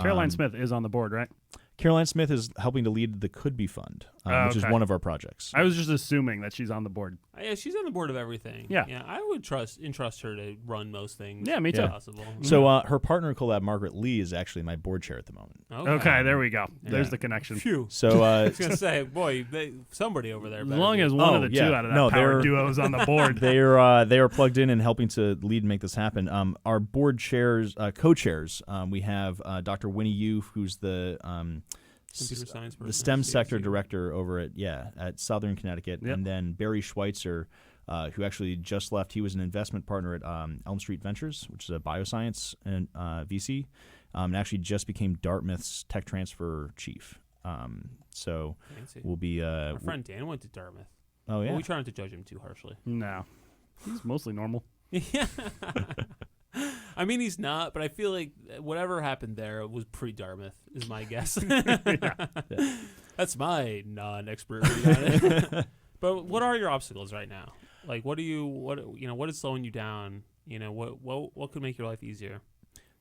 Caroline Smith is on the board, right? Caroline Smith is helping to lead the Could Be Fund, which is okay. one of our projects. I was just assuming that she's on the board. Yeah, she's on the board of everything. Yeah. I would entrust her to run most things. Yeah, me too. Yeah. Possible. So her partner in collab, Margaret Lee, is actually my board chair at the moment. Okay, there we go. There's Yeah. the connection. Phew. So I was gonna say, boy, somebody over there. As better long be- as one of Oh, the yeah. two out of that No, power they're- duo is on the board. they are plugged in and helping to lead and make this happen. Our board chairs, co-chairs, we have Dr. Winnie Yu, who's the Computer science the person, STEM sector CSU. director over at Southern Connecticut, Yep. and then Barry Schweitzer, who actually just left. He was an investment partner at Elm Street Ventures, which is a bioscience and VC, and actually just became Dartmouth's tech transfer chief. So Fancy. we'll be. Our friend Dan went to Dartmouth. Oh yeah. Well, we try not to judge him too harshly. No. He's mostly normal. Yeah. I mean, he's not, but I feel like whatever happened there was pre-Dartmouth, is my guess. That's my non-expert read on it. But what are your obstacles right now? Like, what is slowing you down? What could make your life easier?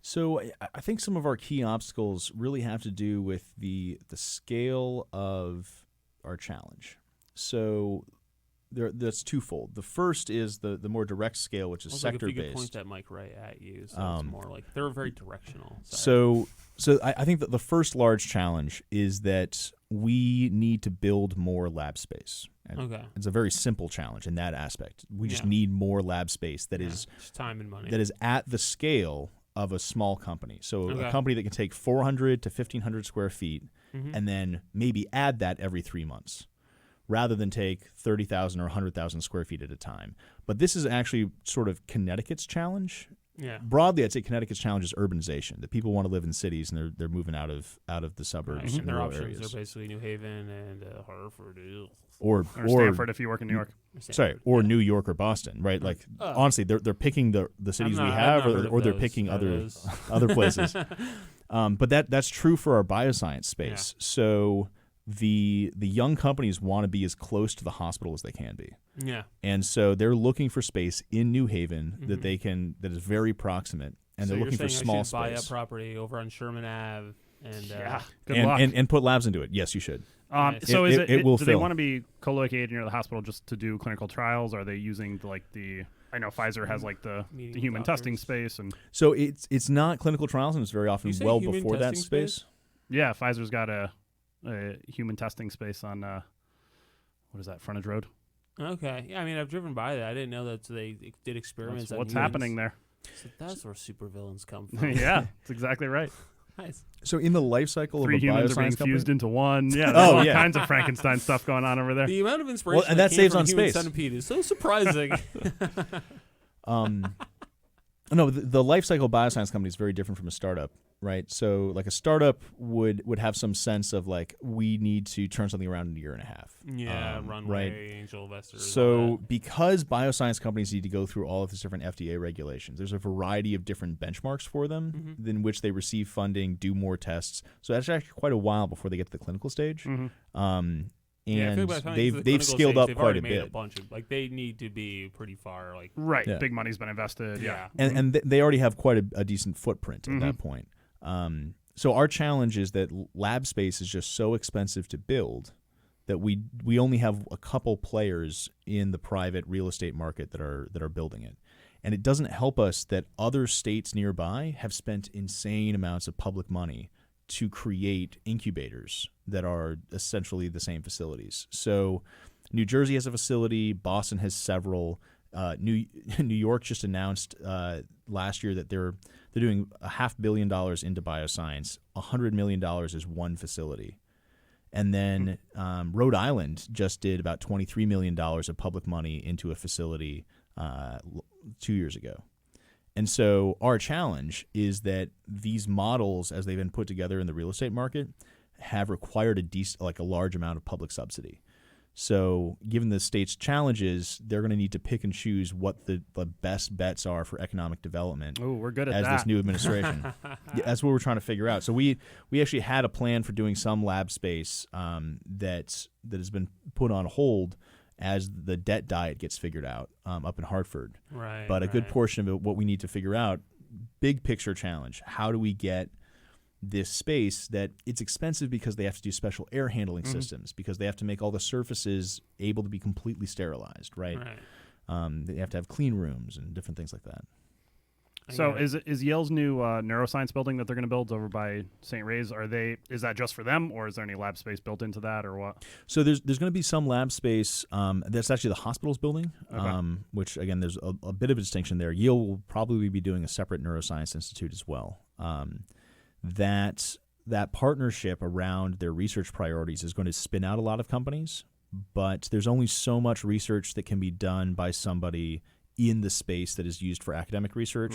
So I think some of our key obstacles really have to do with the scale of our challenge. So that's twofold. The first is the more direct scale, which is Also, sector if you could based. point that mic right at you, so it's more like they're very directional. So I think that the first large challenge is that we need to build more lab space. And Okay. It's a very simple challenge in that aspect. We just Yeah. need more lab space that is just time and money. that is at the scale of a small company. So Okay. a company that can take 400 to 1,500 square feet Mhm. and then maybe add that every 3 months, rather than take 30,000 or 100,000 square feet at a time. But this is actually sort of Connecticut's challenge. Yeah. Broadly, I'd say Connecticut's challenge is urbanization. That people want to live in cities and they're moving out of the suburbs Right. and And their rural options areas. are basically New Haven and Hartford. Or Or Stanford if you work in New York. New York or Boston, right? Like honestly, they're picking the cities we I've have, not heard of or they're those. picking Are other those- other places. But that's true for our bioscience space. So the young companies want to be as close to the hospital as they can be, Yeah. and so they're looking for space in New Haven Mhm. that is very proximate, and So they're you're looking for saying small I should buy a space property over on Sherman Ave and Good luck. and put labs into it. Yes, you should. Nice. So It- is it will do they fill. want to be co-located near the hospital just to do clinical trials? Are they using I know Pfizer has like the Meeting human testing doctors. space, and So it's not clinical trials, and it's very often You say well human before that testing space. yeah, Pfizer's got a human testing space on what is that, Frontage Road? Okay. Yeah, I mean, I've driven by that. I didn't know that they did experiments. That's on what's humans. happening there. So that's where supervillains come from. Yeah, that's exactly right. guys. So in the life cycle Three of a humans are being bioscience company, fused into one. Yeah, there's Oh, all yeah. kinds of Frankenstein stuff going on over there. The amount of inspiration and that came saves from on Human space. Centipede is so surprising. No, the life cycle bioscience company is very different from a startup, right? So like a startup would have some sense of like, we need to turn something around in a year and a half. Yeah, runway, right. angel investors. all So that. because bioscience companies need to go through all of these different FDA regulations, there's a variety of different benchmarks for them in which they receive funding, do more tests. So that's actually quite a while before they get to the clinical stage. Yeah, I feel And like by the time they get to the they've clinical scaled stage, up they've quite already a made a bit. bunch of like they need to be pretty far. Like Right. Yeah. Big money's been invested. Yeah. And they already have quite a decent footprint at that point. So our challenge is that lab space is just so expensive to build that we only have a couple players in the private real estate market that are building it. And it doesn't help us that other states nearby have spent insane amounts of public money to create incubators that are essentially the same facilities. So New Jersey has a facility, Boston has several. New York just announced last year that they're doing $500 million into bioscience. $100 million is one facility. And then Rhode Island just did about $23 million of public money into a facility 2 years ago. And so our challenge is that these models, as they've been put together in the real estate market, have required a large amount of public subsidy. So given the state's challenges, they're going to need to pick and choose what the best bets are for economic development. Oh, we're good at as that. this new administration. Yeah, that's what we're trying to figure out. So we actually had a plan for doing some lab space that has been put on hold as the debt diet gets figured out up in Hartford. right. But a good right. portion of it, what we need to figure out, big picture challenge, how do we get this space that it's expensive because they have to do special air handling systems, because they have to make all the surfaces able to be completely sterilized, right? They have to have clean rooms and different things like that. So is Yale's new neuroscience building that they're going to build over by St. Ray's, is that just for them, or is there any lab space built into that, or what? So there's going to be some lab space. That's actually the hospital's building, which, again, there's a bit of a distinction there. Yale will probably be doing a separate neuroscience institute as well. That partnership around their research priorities is going to spin out a lot of companies, but there's only so much research that can be done by somebody in the space that is used for academic research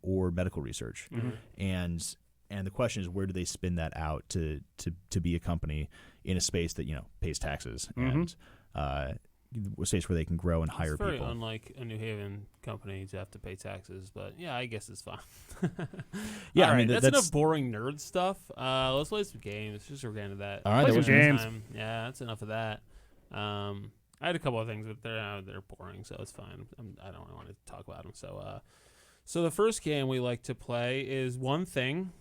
or medical research. And the question is, where do they spin that out to be a company in a space that pays taxes and a space where they can grow and hire it's very people. unlike a New Haven company to have to pay taxes, but yeah, I guess it's fine. Yeah, all I right, mean that's that's enough boring nerd stuff. Let's play some games. Just we're getting to that. All right, Play that some was games. Time. Yeah, that's enough of that. I had a couple of things, but they're boring, so it's fine. I don't really want to talk about them. So the first game we like to play is One Thing.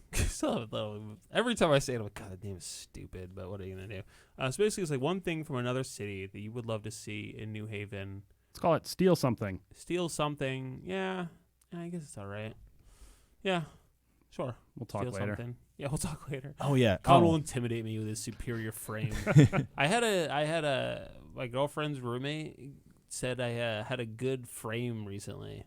Every time I say it, I'm like, God, that name is stupid, but what are you going to do? So basically, it's like one thing from another city that you would love to see in New Haven. Let's call it Steal Something. Steal something. Yeah, I guess it's all right. Yeah, sure. We'll talk Steal later. something. Yeah, we'll talk later. Oh yeah, Colin will intimidate me with his superior frame. My girlfriend's roommate said I had a good frame recently.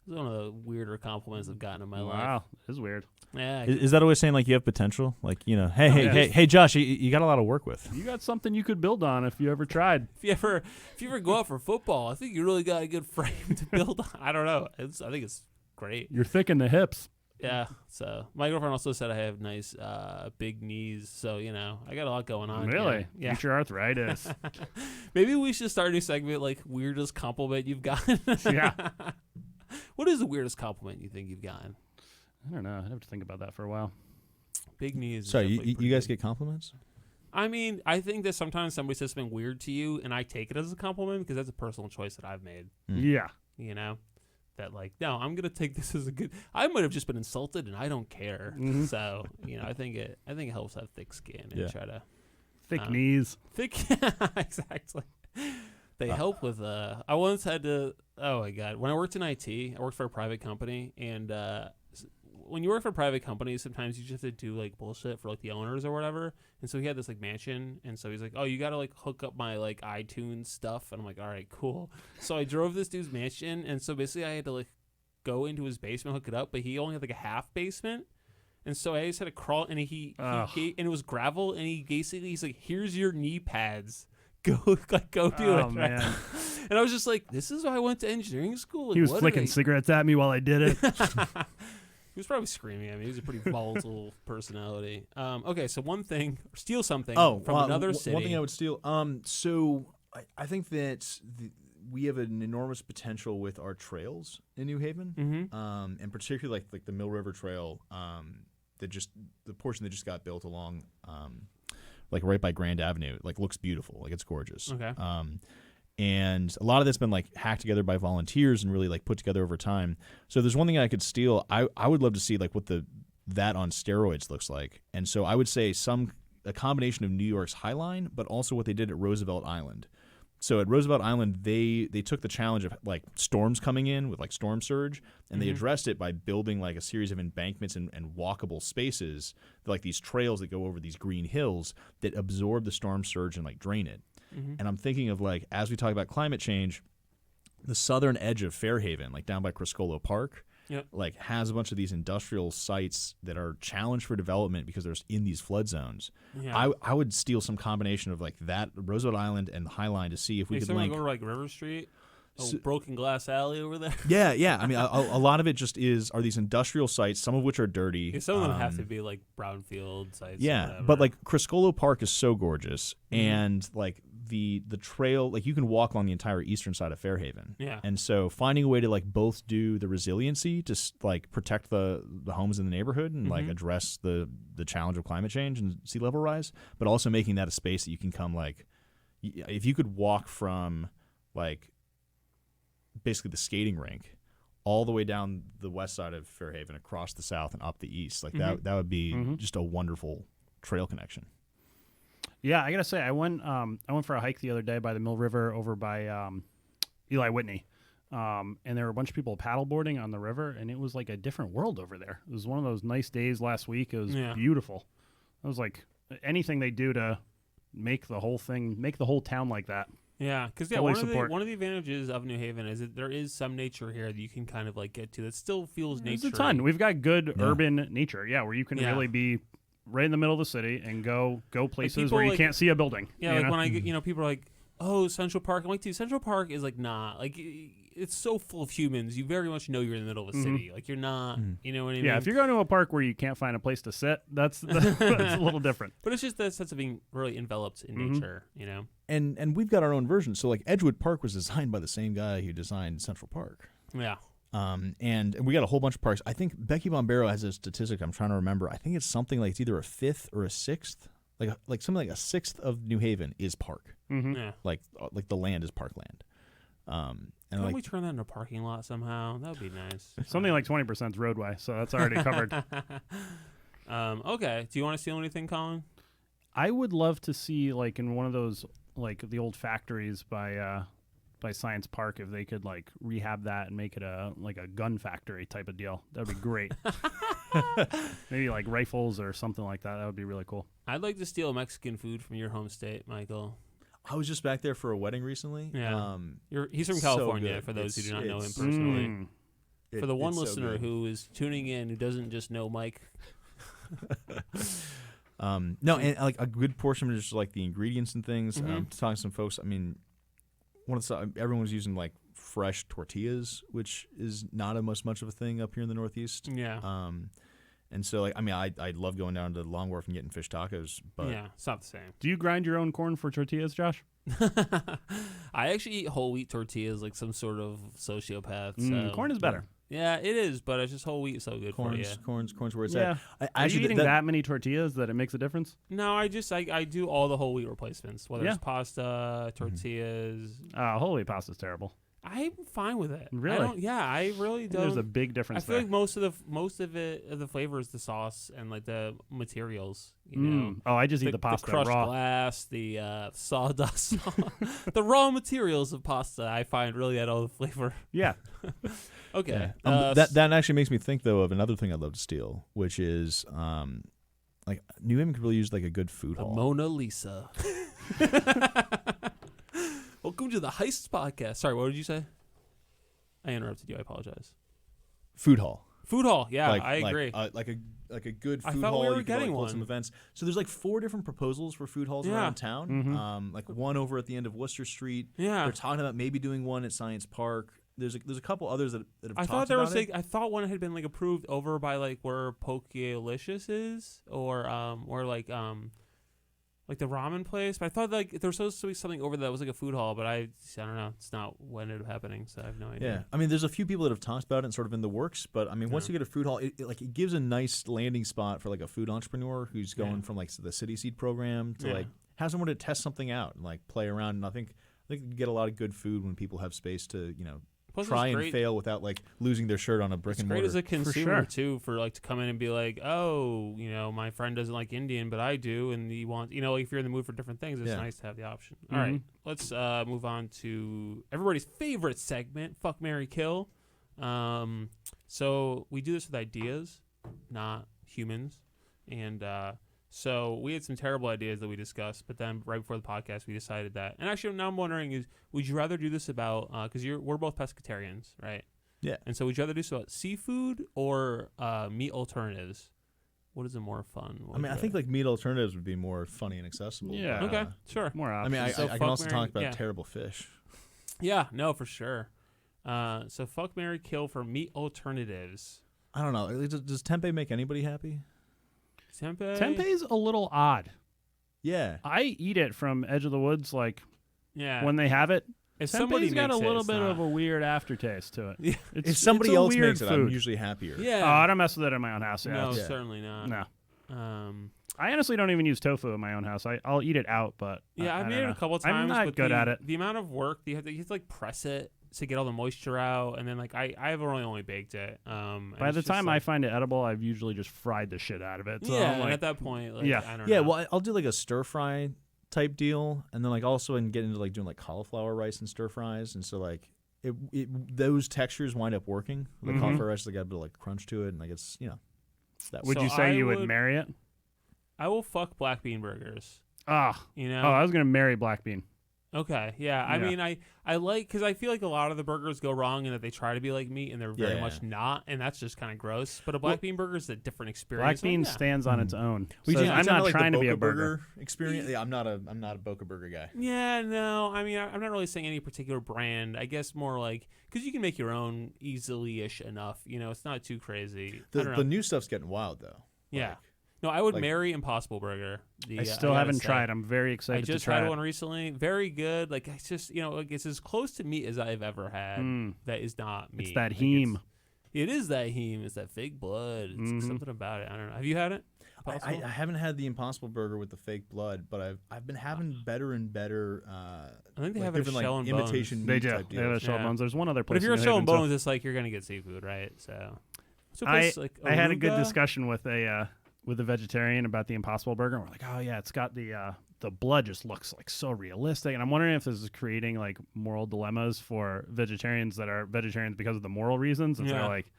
It was one of the weirder compliments I've gotten in my life. Wow, this is weird. Yeah. Is that always saying like you have potential? Like hey Josh, you got a lot of work with. You got something you could build on if you ever tried. If you ever go out for football, I think you really got a good frame to build on. I don't know. I think it's great. You're thick in the hips. Yeah. So my girlfriend also said I have nice big knees. So I got a lot going on. Really? Yeah. Future arthritis. Maybe we should start a new segment like weirdest compliment you've gotten. Yeah. What is the weirdest compliment you think you've gotten? I don't know. I'd have to think about that for a while. Big knees. is Sorry, definitely you pretty guys big. get compliments? I mean, I think that sometimes somebody says something weird to you, and I take it as a compliment because that's a personal choice that I've made. Yeah. That no, I'm gonna take this as a good. I might have just been insulted, and I don't care. Mhm. So I think it helps have thick skin and Yeah. try to Thick knees. thick. Exactly. They help with. I once had to. Oh my God! When I worked in IT, I worked for a private company, and when you work for private companies, sometimes you just have to do like bullshit for like the owners or whatever. And so he had this like mansion, and so he's like, "Oh, you gotta like hook up my like iTunes stuff." And I'm like, "All right, cool." So I drove this dude's mansion, and so basically I had to like go into his basement, hook it up, but he only had like a half basement. And so I just had to crawl, and he gave, and it was gravel, and he's like, "Here's your knee pads, go do it." Oh man! And I was just like, "This is why I went to engineering school." Like, He was flicking cigarettes at me while I did it. He was probably screaming at me. He was a pretty volatile personality. Okay, so one thing, steal something from another city. One thing I would steal. So I think that we have an enormous potential with our trails in New Haven, and particularly like the Mill River Trail, the portion that just got built along, like right by Grand Avenue, like looks beautiful, like it's gorgeous. Okay. And a lot of that's been like hacked together by volunteers and really like put together over time. So there's one thing I could steal. I would love to see like what that on steroids looks like. And so I would say a combination of New York's High Line, but also what they did at Roosevelt Island. So at Roosevelt Island, they took the challenge of like storms coming in with like storm surge, and they addressed it by building like a series of embankments and walkable spaces, like these trails that go over these green hills that absorb the storm surge and like drain it. And I'm thinking of like, as we talk about climate change, the southern edge of Fairhaven, like down by Criscolo Park, like has a bunch of these industrial sites that are challenged for development because they're in these flood zones. Yeah. I would steal some combination of like that Roosevelt Island and the High Line to see if we could link. Go to like River Street, broken glass alley over there. Yeah. I mean, a lot of it just are these industrial sites, some of which are dirty. Yeah, some of them have to be like brownfield sites. Yeah, but like Criscolo Park is so gorgeous, and like the trail, like you can walk along the entire eastern side of Fairhaven. Yeah. And so finding a way to like both do the resiliency to like protect the homes in the neighborhood and like address the challenge of climate change and sea level rise, but also making that a space that you can come like, if you could walk from like basically the skating rink all the way down the west side of Fairhaven, across the south and up the east, like that would be just a wonderful trail connection. Yeah, I gotta say, I went for a hike the other day by the Mill River over by Eli Whitney, and there were a bunch of people paddleboarding on the river, and it was like a different world over there. It was one of those nice days last week. It was beautiful. It was like anything they do to make the whole town like that. Yeah, because one of the advantages of New Haven is that there is some nature here that you can kind of like get to that still feels nature. There's a ton. We've got good urban nature, where you can really be right in the middle of the city and go places where you can't see a building. Yeah, like when I get, people are like, "Oh, Central Park." I'm like, dude, Central Park is like not like it's so full of humans. You very much know you're in the middle of a city. Like you're not, you know what I mean? Yeah, if you're going to a park where you can't find a place to sit, that's a little different. But it's just that sense of being really enveloped in nature, you know. And we've got our own version. So like Edgewood Park was designed by the same guy who designed Central Park. Yeah. And we got a whole bunch of parks. I think Becky Bombero has a statistic I'm trying to remember. I think it's something like it's either a fifth or a sixth. Like something like a sixth of New Haven is park. Yeah. Like the land is parkland. And Can we turn that into a parking lot somehow? That would be nice. Something like 20% is roadway, so that's already covered. Okay. Do you want to steal anything, Colin? I would love to see like in one of those like the old factories by Science Park, if they could like rehab that and make it a gun factory type of deal. That would be great. Maybe like rifles or something like that. That would be really cool. I'd like to steal Mexican food from your home state, Michael. I was just back there for a wedding recently. Yeah. He's from California, so for those who do not know him personally. For the one listener who is tuning in who doesn't just know Mike. No, and like a good portion of it is just like the ingredients and things. Talking to some folks, I mean, everyone was using like fresh tortillas, which is not as much of a thing up here in the Northeast. Yeah. And so like, I mean, I love going down to Long Wharf and getting fish tacos, but yeah, it's not the same. Do you grind your own corn for tortillas, Josh? I actually eat whole wheat tortillas like some sort of sociopath. So. Corn is better. Yeah, it is, but it's just whole wheat is so good for you. Corn's where it's at. Are you eating that many tortillas that it makes a difference? No, I do all the whole wheat replacements, whether it's pasta, tortillas. Whole wheat pasta is terrible. I'm fine with it. Really? I really don't. There's a big difference. I feel like most of the flavor is the sauce and like the materials. You know. Oh, I just eat the pasta the crushed raw. glass, the sawdust, the raw materials of pasta. I find really add all the flavor. Yeah. Okay. Yeah. That actually makes me think though of another thing I'd love to steal, which is like New Haven could really use like a good food hall. Mona Lisa. Welcome to the Heists podcast. Sorry, what did you say? I interrupted you. I apologize. Food hall. Food hall, yeah, like, I agree. Like a good I food thought hall. we were You could, getting hold some one. events. So there's like 4 different proposals for food halls around town. Mm-hmm. Like one over at the end of Worcester Street. Yeah. They're talking about maybe doing one at Science Park. There's a couple others that have I talked thought there about was it. like I thought one had been like approved over by like where Pokealicious is or like the ramen place. But I thought like there was supposed to be something over there that was like a food hall, but I don't know. It's not what ended up happening, so I have no idea. Yeah, I mean, there's a few people that have talked about it and sort of in the works, but I mean, once you get a food hall, it gives a nice landing spot for like a food entrepreneur who's going from like the City Seed program to like have someone to test something out and like play around. And I think you get a lot of good food when people have space to Plus try it's and great. fail without like losing their shirt on a brick It's and great mortar. as a consumer sure. too, for like to come in and be like, oh, my friend doesn't like Indian, but I do, and he wants, like if you're in the mood for different things, it's nice to have the option. All right, let's move on to everybody's favorite segment, Fuck, Marry, Kill. So we do this with ideas, not humans, and so we had some terrible ideas that we discussed, but then right before the podcast, we decided that. And actually, now I'm wondering is, would you rather do this about because we're both pescatarians, right? Yeah. And so would you rather do this about seafood or meat alternatives? What is it more fun? I mean, I think like meat alternatives would be more funny and accessible. Yeah. but, Okay, sure. More I options. mean, I So can fuck, also marry- talk about yeah. terrible fish. Yeah, no, for sure. So fuck, marry, kill for meat alternatives. I don't know. Does tempeh make anybody happy? Tempeh. Tempeh's a little odd. Yeah. I eat it from Edge of the Woods, like Yeah. when they have it. if somebody Tempeh's got a makes it, little it's bit not. of a weird aftertaste to it. Yeah. It's, If somebody it's a else weird makes it, food. I'm usually happier. Yeah. Oh, I don't mess with it in my own house. Yeah, no, it's- certainly not. no. Um, I honestly don't even use tofu in my own house. I'll eat it out, but yeah, I I've don't made it know. a couple of times. I'm not but good at it. The amount of work you have to like press it to get all the moisture out, and then like I have only baked it. And By it's the just, time I like, find it edible, I've usually just fried the shit out of it. So yeah, I'm and like, at that point, like, yeah. I don't Yeah, know. well, I'll do like a stir fry type deal, and then like also and get into like doing like cauliflower rice and stir fries, and so like those textures wind up working. The Mhm. cauliflower rice has got a bit of like crunch to it, and like it's that would So you say I you would would- marry it? I will fuck black bean burgers. Ah, You know. oh, I was gonna marry black bean. Okay, yeah. I Yeah. mean, I like because I feel like a lot of the burgers go wrong in that they try to be like meat and they're very Yeah. much not, and that's just kind of gross. But a black bean burger is a different experience. Black bean Like, yeah. stands on its own. We So just- I'm it's kinda not like the trying to be a Boca burger. experience. Yeah, I'm not a Boca Burger guy. Yeah, no. I mean, I'm not really saying any particular brand. I guess more like because you can make your own easily-ish enough. It's not too crazy. I don't know. The new stuff's getting wild though. Yeah. Like, No, I would like- marry Impossible Burger. I still haven't tried. I'm very I excited just to try had it. one recently. Very good. Like it's just like it's as close to meat as I've ever had. Mm. That is not meat. It's that Like, heme. It is that heme. It's that fake blood. It's Mhm. something about it. I don't know. Have you had it? I Impossible? haven't had the Impossible Burger with the fake blood, but I've been having better and better. I think they like have it at different Shell like and Bones. imitation They meat do. type They have a deals. shell Yeah. bones. There's one other But place. if you're in a New Shell Haven, and too. Bones, it's like you're gonna get seafood, right? So, what's a I place like had a good Aruga? discussion with a vegetarian about the Impossible Burger. And we're like, oh yeah, it's got the blood just looks like so realistic. And I'm wondering if this is creating like moral dilemmas for vegetarians that are vegetarians because of the moral reasons. And Yeah. they're like,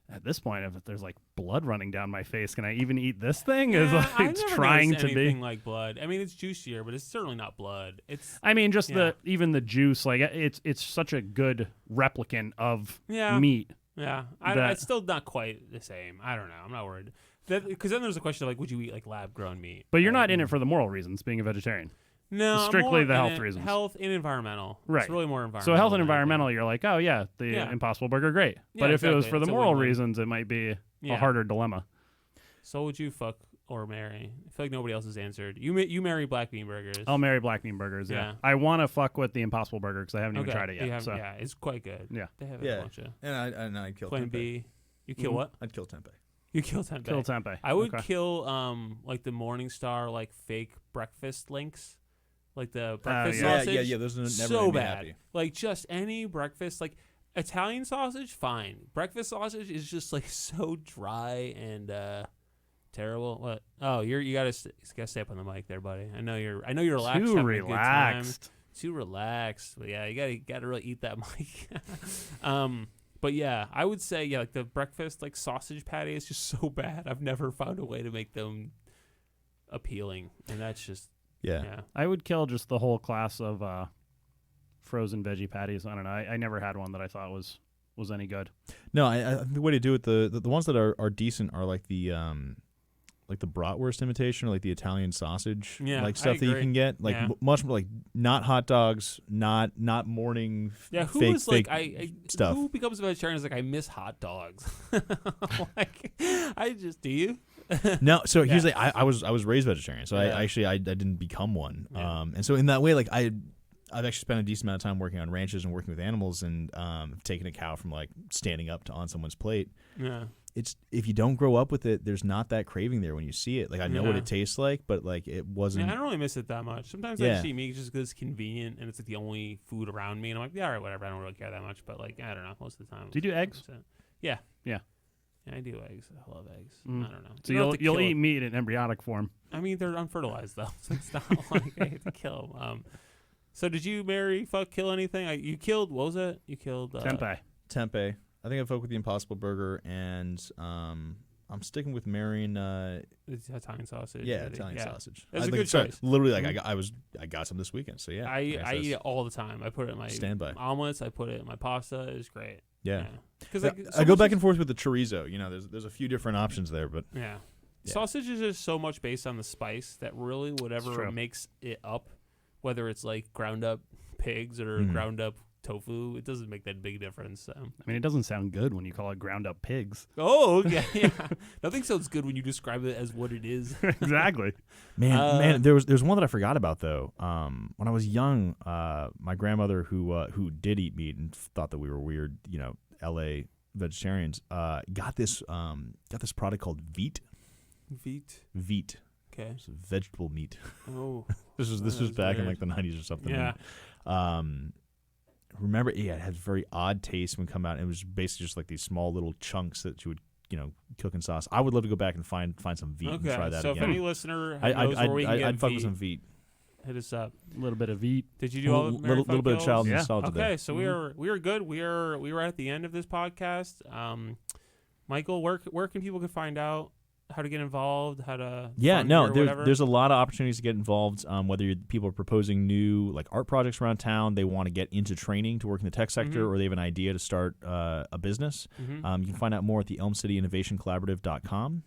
at this point, if there's like blood running down my face, can I even eat this thing? Yeah, Is I've like never trying noticed to be. anything like blood. I mean, it's juicier, but it's certainly not blood. It's I mean, just Yeah. even the juice, like it's such a good replicant of Yeah. meat. yeah. That- It's still not quite the same. I don't know. I'm not worried. Because then there's a question of like, would you eat like lab grown meat? But you're right? not in it for the moral reasons, being a vegetarian. No, I'm strictly more the in health it- reasons. Health and environmental. Right. It's really more environmental. So health and than anything. environmental, you're like, oh yeah, the Yeah. Impossible Burger, great. Yeah, But if it was exactly. for the It's a moral win-win. reasons, it might be Yeah. a harder dilemma. So would you fuck or marry? I feel like nobody else has answered. You marry black bean burgers. I'll marry black bean burgers. Yeah, Yeah. I want to fuck with the Impossible Burger because I haven't even tried it You yet. haven't- So Yeah, it's quite good. Yeah. They have Yeah. a bunch of And I'd kill Plan tempeh. B. You kill Mhm. what? I'd kill tempeh. You kill tempeh. kill tempeh. I would Okay. kill like the Morningstar like fake breakfast links, like the breakfast yeah. sausage. Yeah. Those are never so made me bad. happy. Like just any breakfast, like Italian sausage, fine. Breakfast sausage is just like so dry and terrible. What? Oh, you gotta stay up on the mic there, buddy. I know you're relaxed. Too having a good time. relaxed. Too relaxed. But yeah, you gotta really eat that mic. But yeah, I would say like the breakfast like sausage patty is just so bad. I've never found a way to make them appealing, and that's just yeah. I would kill just the whole class of frozen veggie patties. I don't know. I never had one that I thought was was any good. No, I think the way to do it, the ones that are decent are like the bratwurst imitation or like the Italian sausage, like stuff that you can get, like much more like not hot dogs, not morning fake stuff. Who becomes a vegetarian is like, I miss hot dogs. Like, do you? No, so here's like I was raised vegetarian, so I didn't become one, and so in that way, like I've actually spent a decent amount of time working on ranches and working with animals, and taking a cow from like standing up to on someone's plate. Yeah. It's if you don't grow up with it, there's not that craving there when you see it. Like I know what it tastes like, but like it wasn't. Yeah, I don't really miss it that much. Sometimes I just eat meat just because it's convenient and it's like the only food around me, and I'm like, yeah, all right, whatever. I don't really care that much, but like I don't know. Most of the time. Do you do eggs? Yeah. Yeah. Yeah, I do eggs. I love eggs. I don't know. So you'll eat meat in embryonic form. I mean, they're unfertilized though, so it's not like I hate to kill them. So did you marry, fuck, kill anything? You killed. What was it? You killed Tempeh. I think I fuck with the Impossible Burger, and I'm sticking with marrying it's Italian sausage. Yeah, Italian sausage. That's a good choice. Literally, like I got some this weekend, so yeah. I eat it all the time. I put it in my standby omelets. I put it in my pasta. It's great. Yeah. Because like, I go back and forth with the chorizo. You know, there's a few different options there, but yeah. Sausage is just so much based on the spice that really whatever makes it up, whether it's like ground up pigs or ground up tofu, it doesn't make that big difference. So. I mean, it doesn't sound good when you call it ground up pigs. Oh, okay. Yeah. Nothing sounds good when you describe it as what it is. Exactly. Man, there's one that I forgot about though. When I was young, my grandmother who did eat meat and thought that we were weird, you know, LA vegetarians, got this product called Veet. Veet. Okay. It's vegetable meat. Oh. this was back in like the 90s or something. Yeah. And, remember, it had very odd taste when it come out. It was basically just like these small little chunks that you would, you know, cook in sauce. I would love to go back and find some Veet and try that so again. If any listener knows where we can get I'd fuck with some Veet. Hit us up. A little bit of Veet. Did you do all little bit of child nostalgia? Okay, so we are good. We were at the end of this podcast. Michael, where can people find out how to get involved, how to there's a lot of opportunities to get involved, whether people are proposing new like art projects around town, they want to get into training to work in the tech sector, or they have an idea to start a business. You can find out more at the elmcityinnovationcollaborative.com,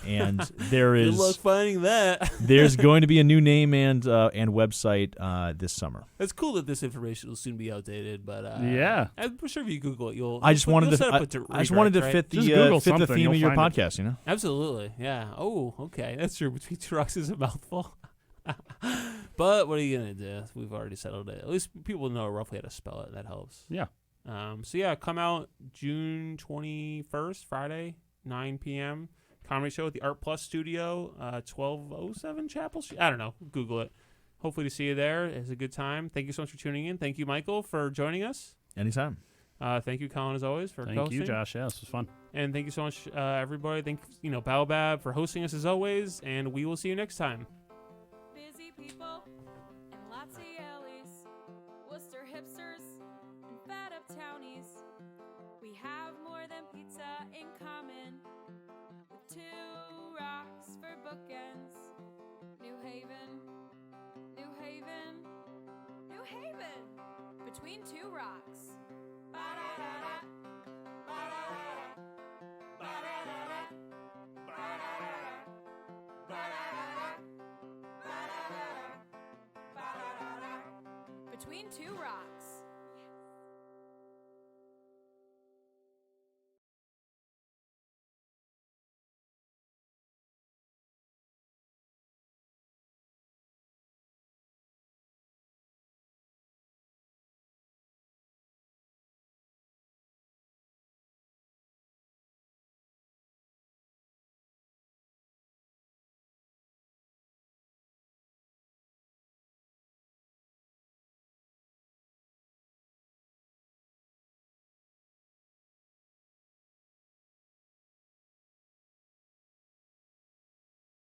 and there is good luck finding that. There's going to be a new name and website this summer. It's cool that this information will soon be outdated, but I'm sure if you Google it, I just wanted to fit the theme of your podcast, you know. Absolutely. Yeah. Oh, okay. That's true. Between Two Rocks is a mouthful. But what are you going to do? We've already settled it. At least people know roughly how to spell it. That helps. Yeah. Come out June 21st, Friday, 9 p.m. Comedy show at the Art Plus Studio, 1207 Chapel Street. I don't know. Google it. Hopefully to see you there. It's a good time. Thank you so much for tuning in. Thank you, Michael, for joining us. Anytime. Thank you, Colin, as always, for hosting. Thank you, Josh. Yeah, this was fun. And thank you so much, everybody. Thank Baobab for hosting us as always, and we will see you next time. Busy people and lots of yellies, Worcester hipsters and fed up townies. We have more than pizza in common, with 2 rocks for bookends. New Haven, New Haven, New Haven, between 2 rocks. Ba-da-da-da. Between 2 rocks.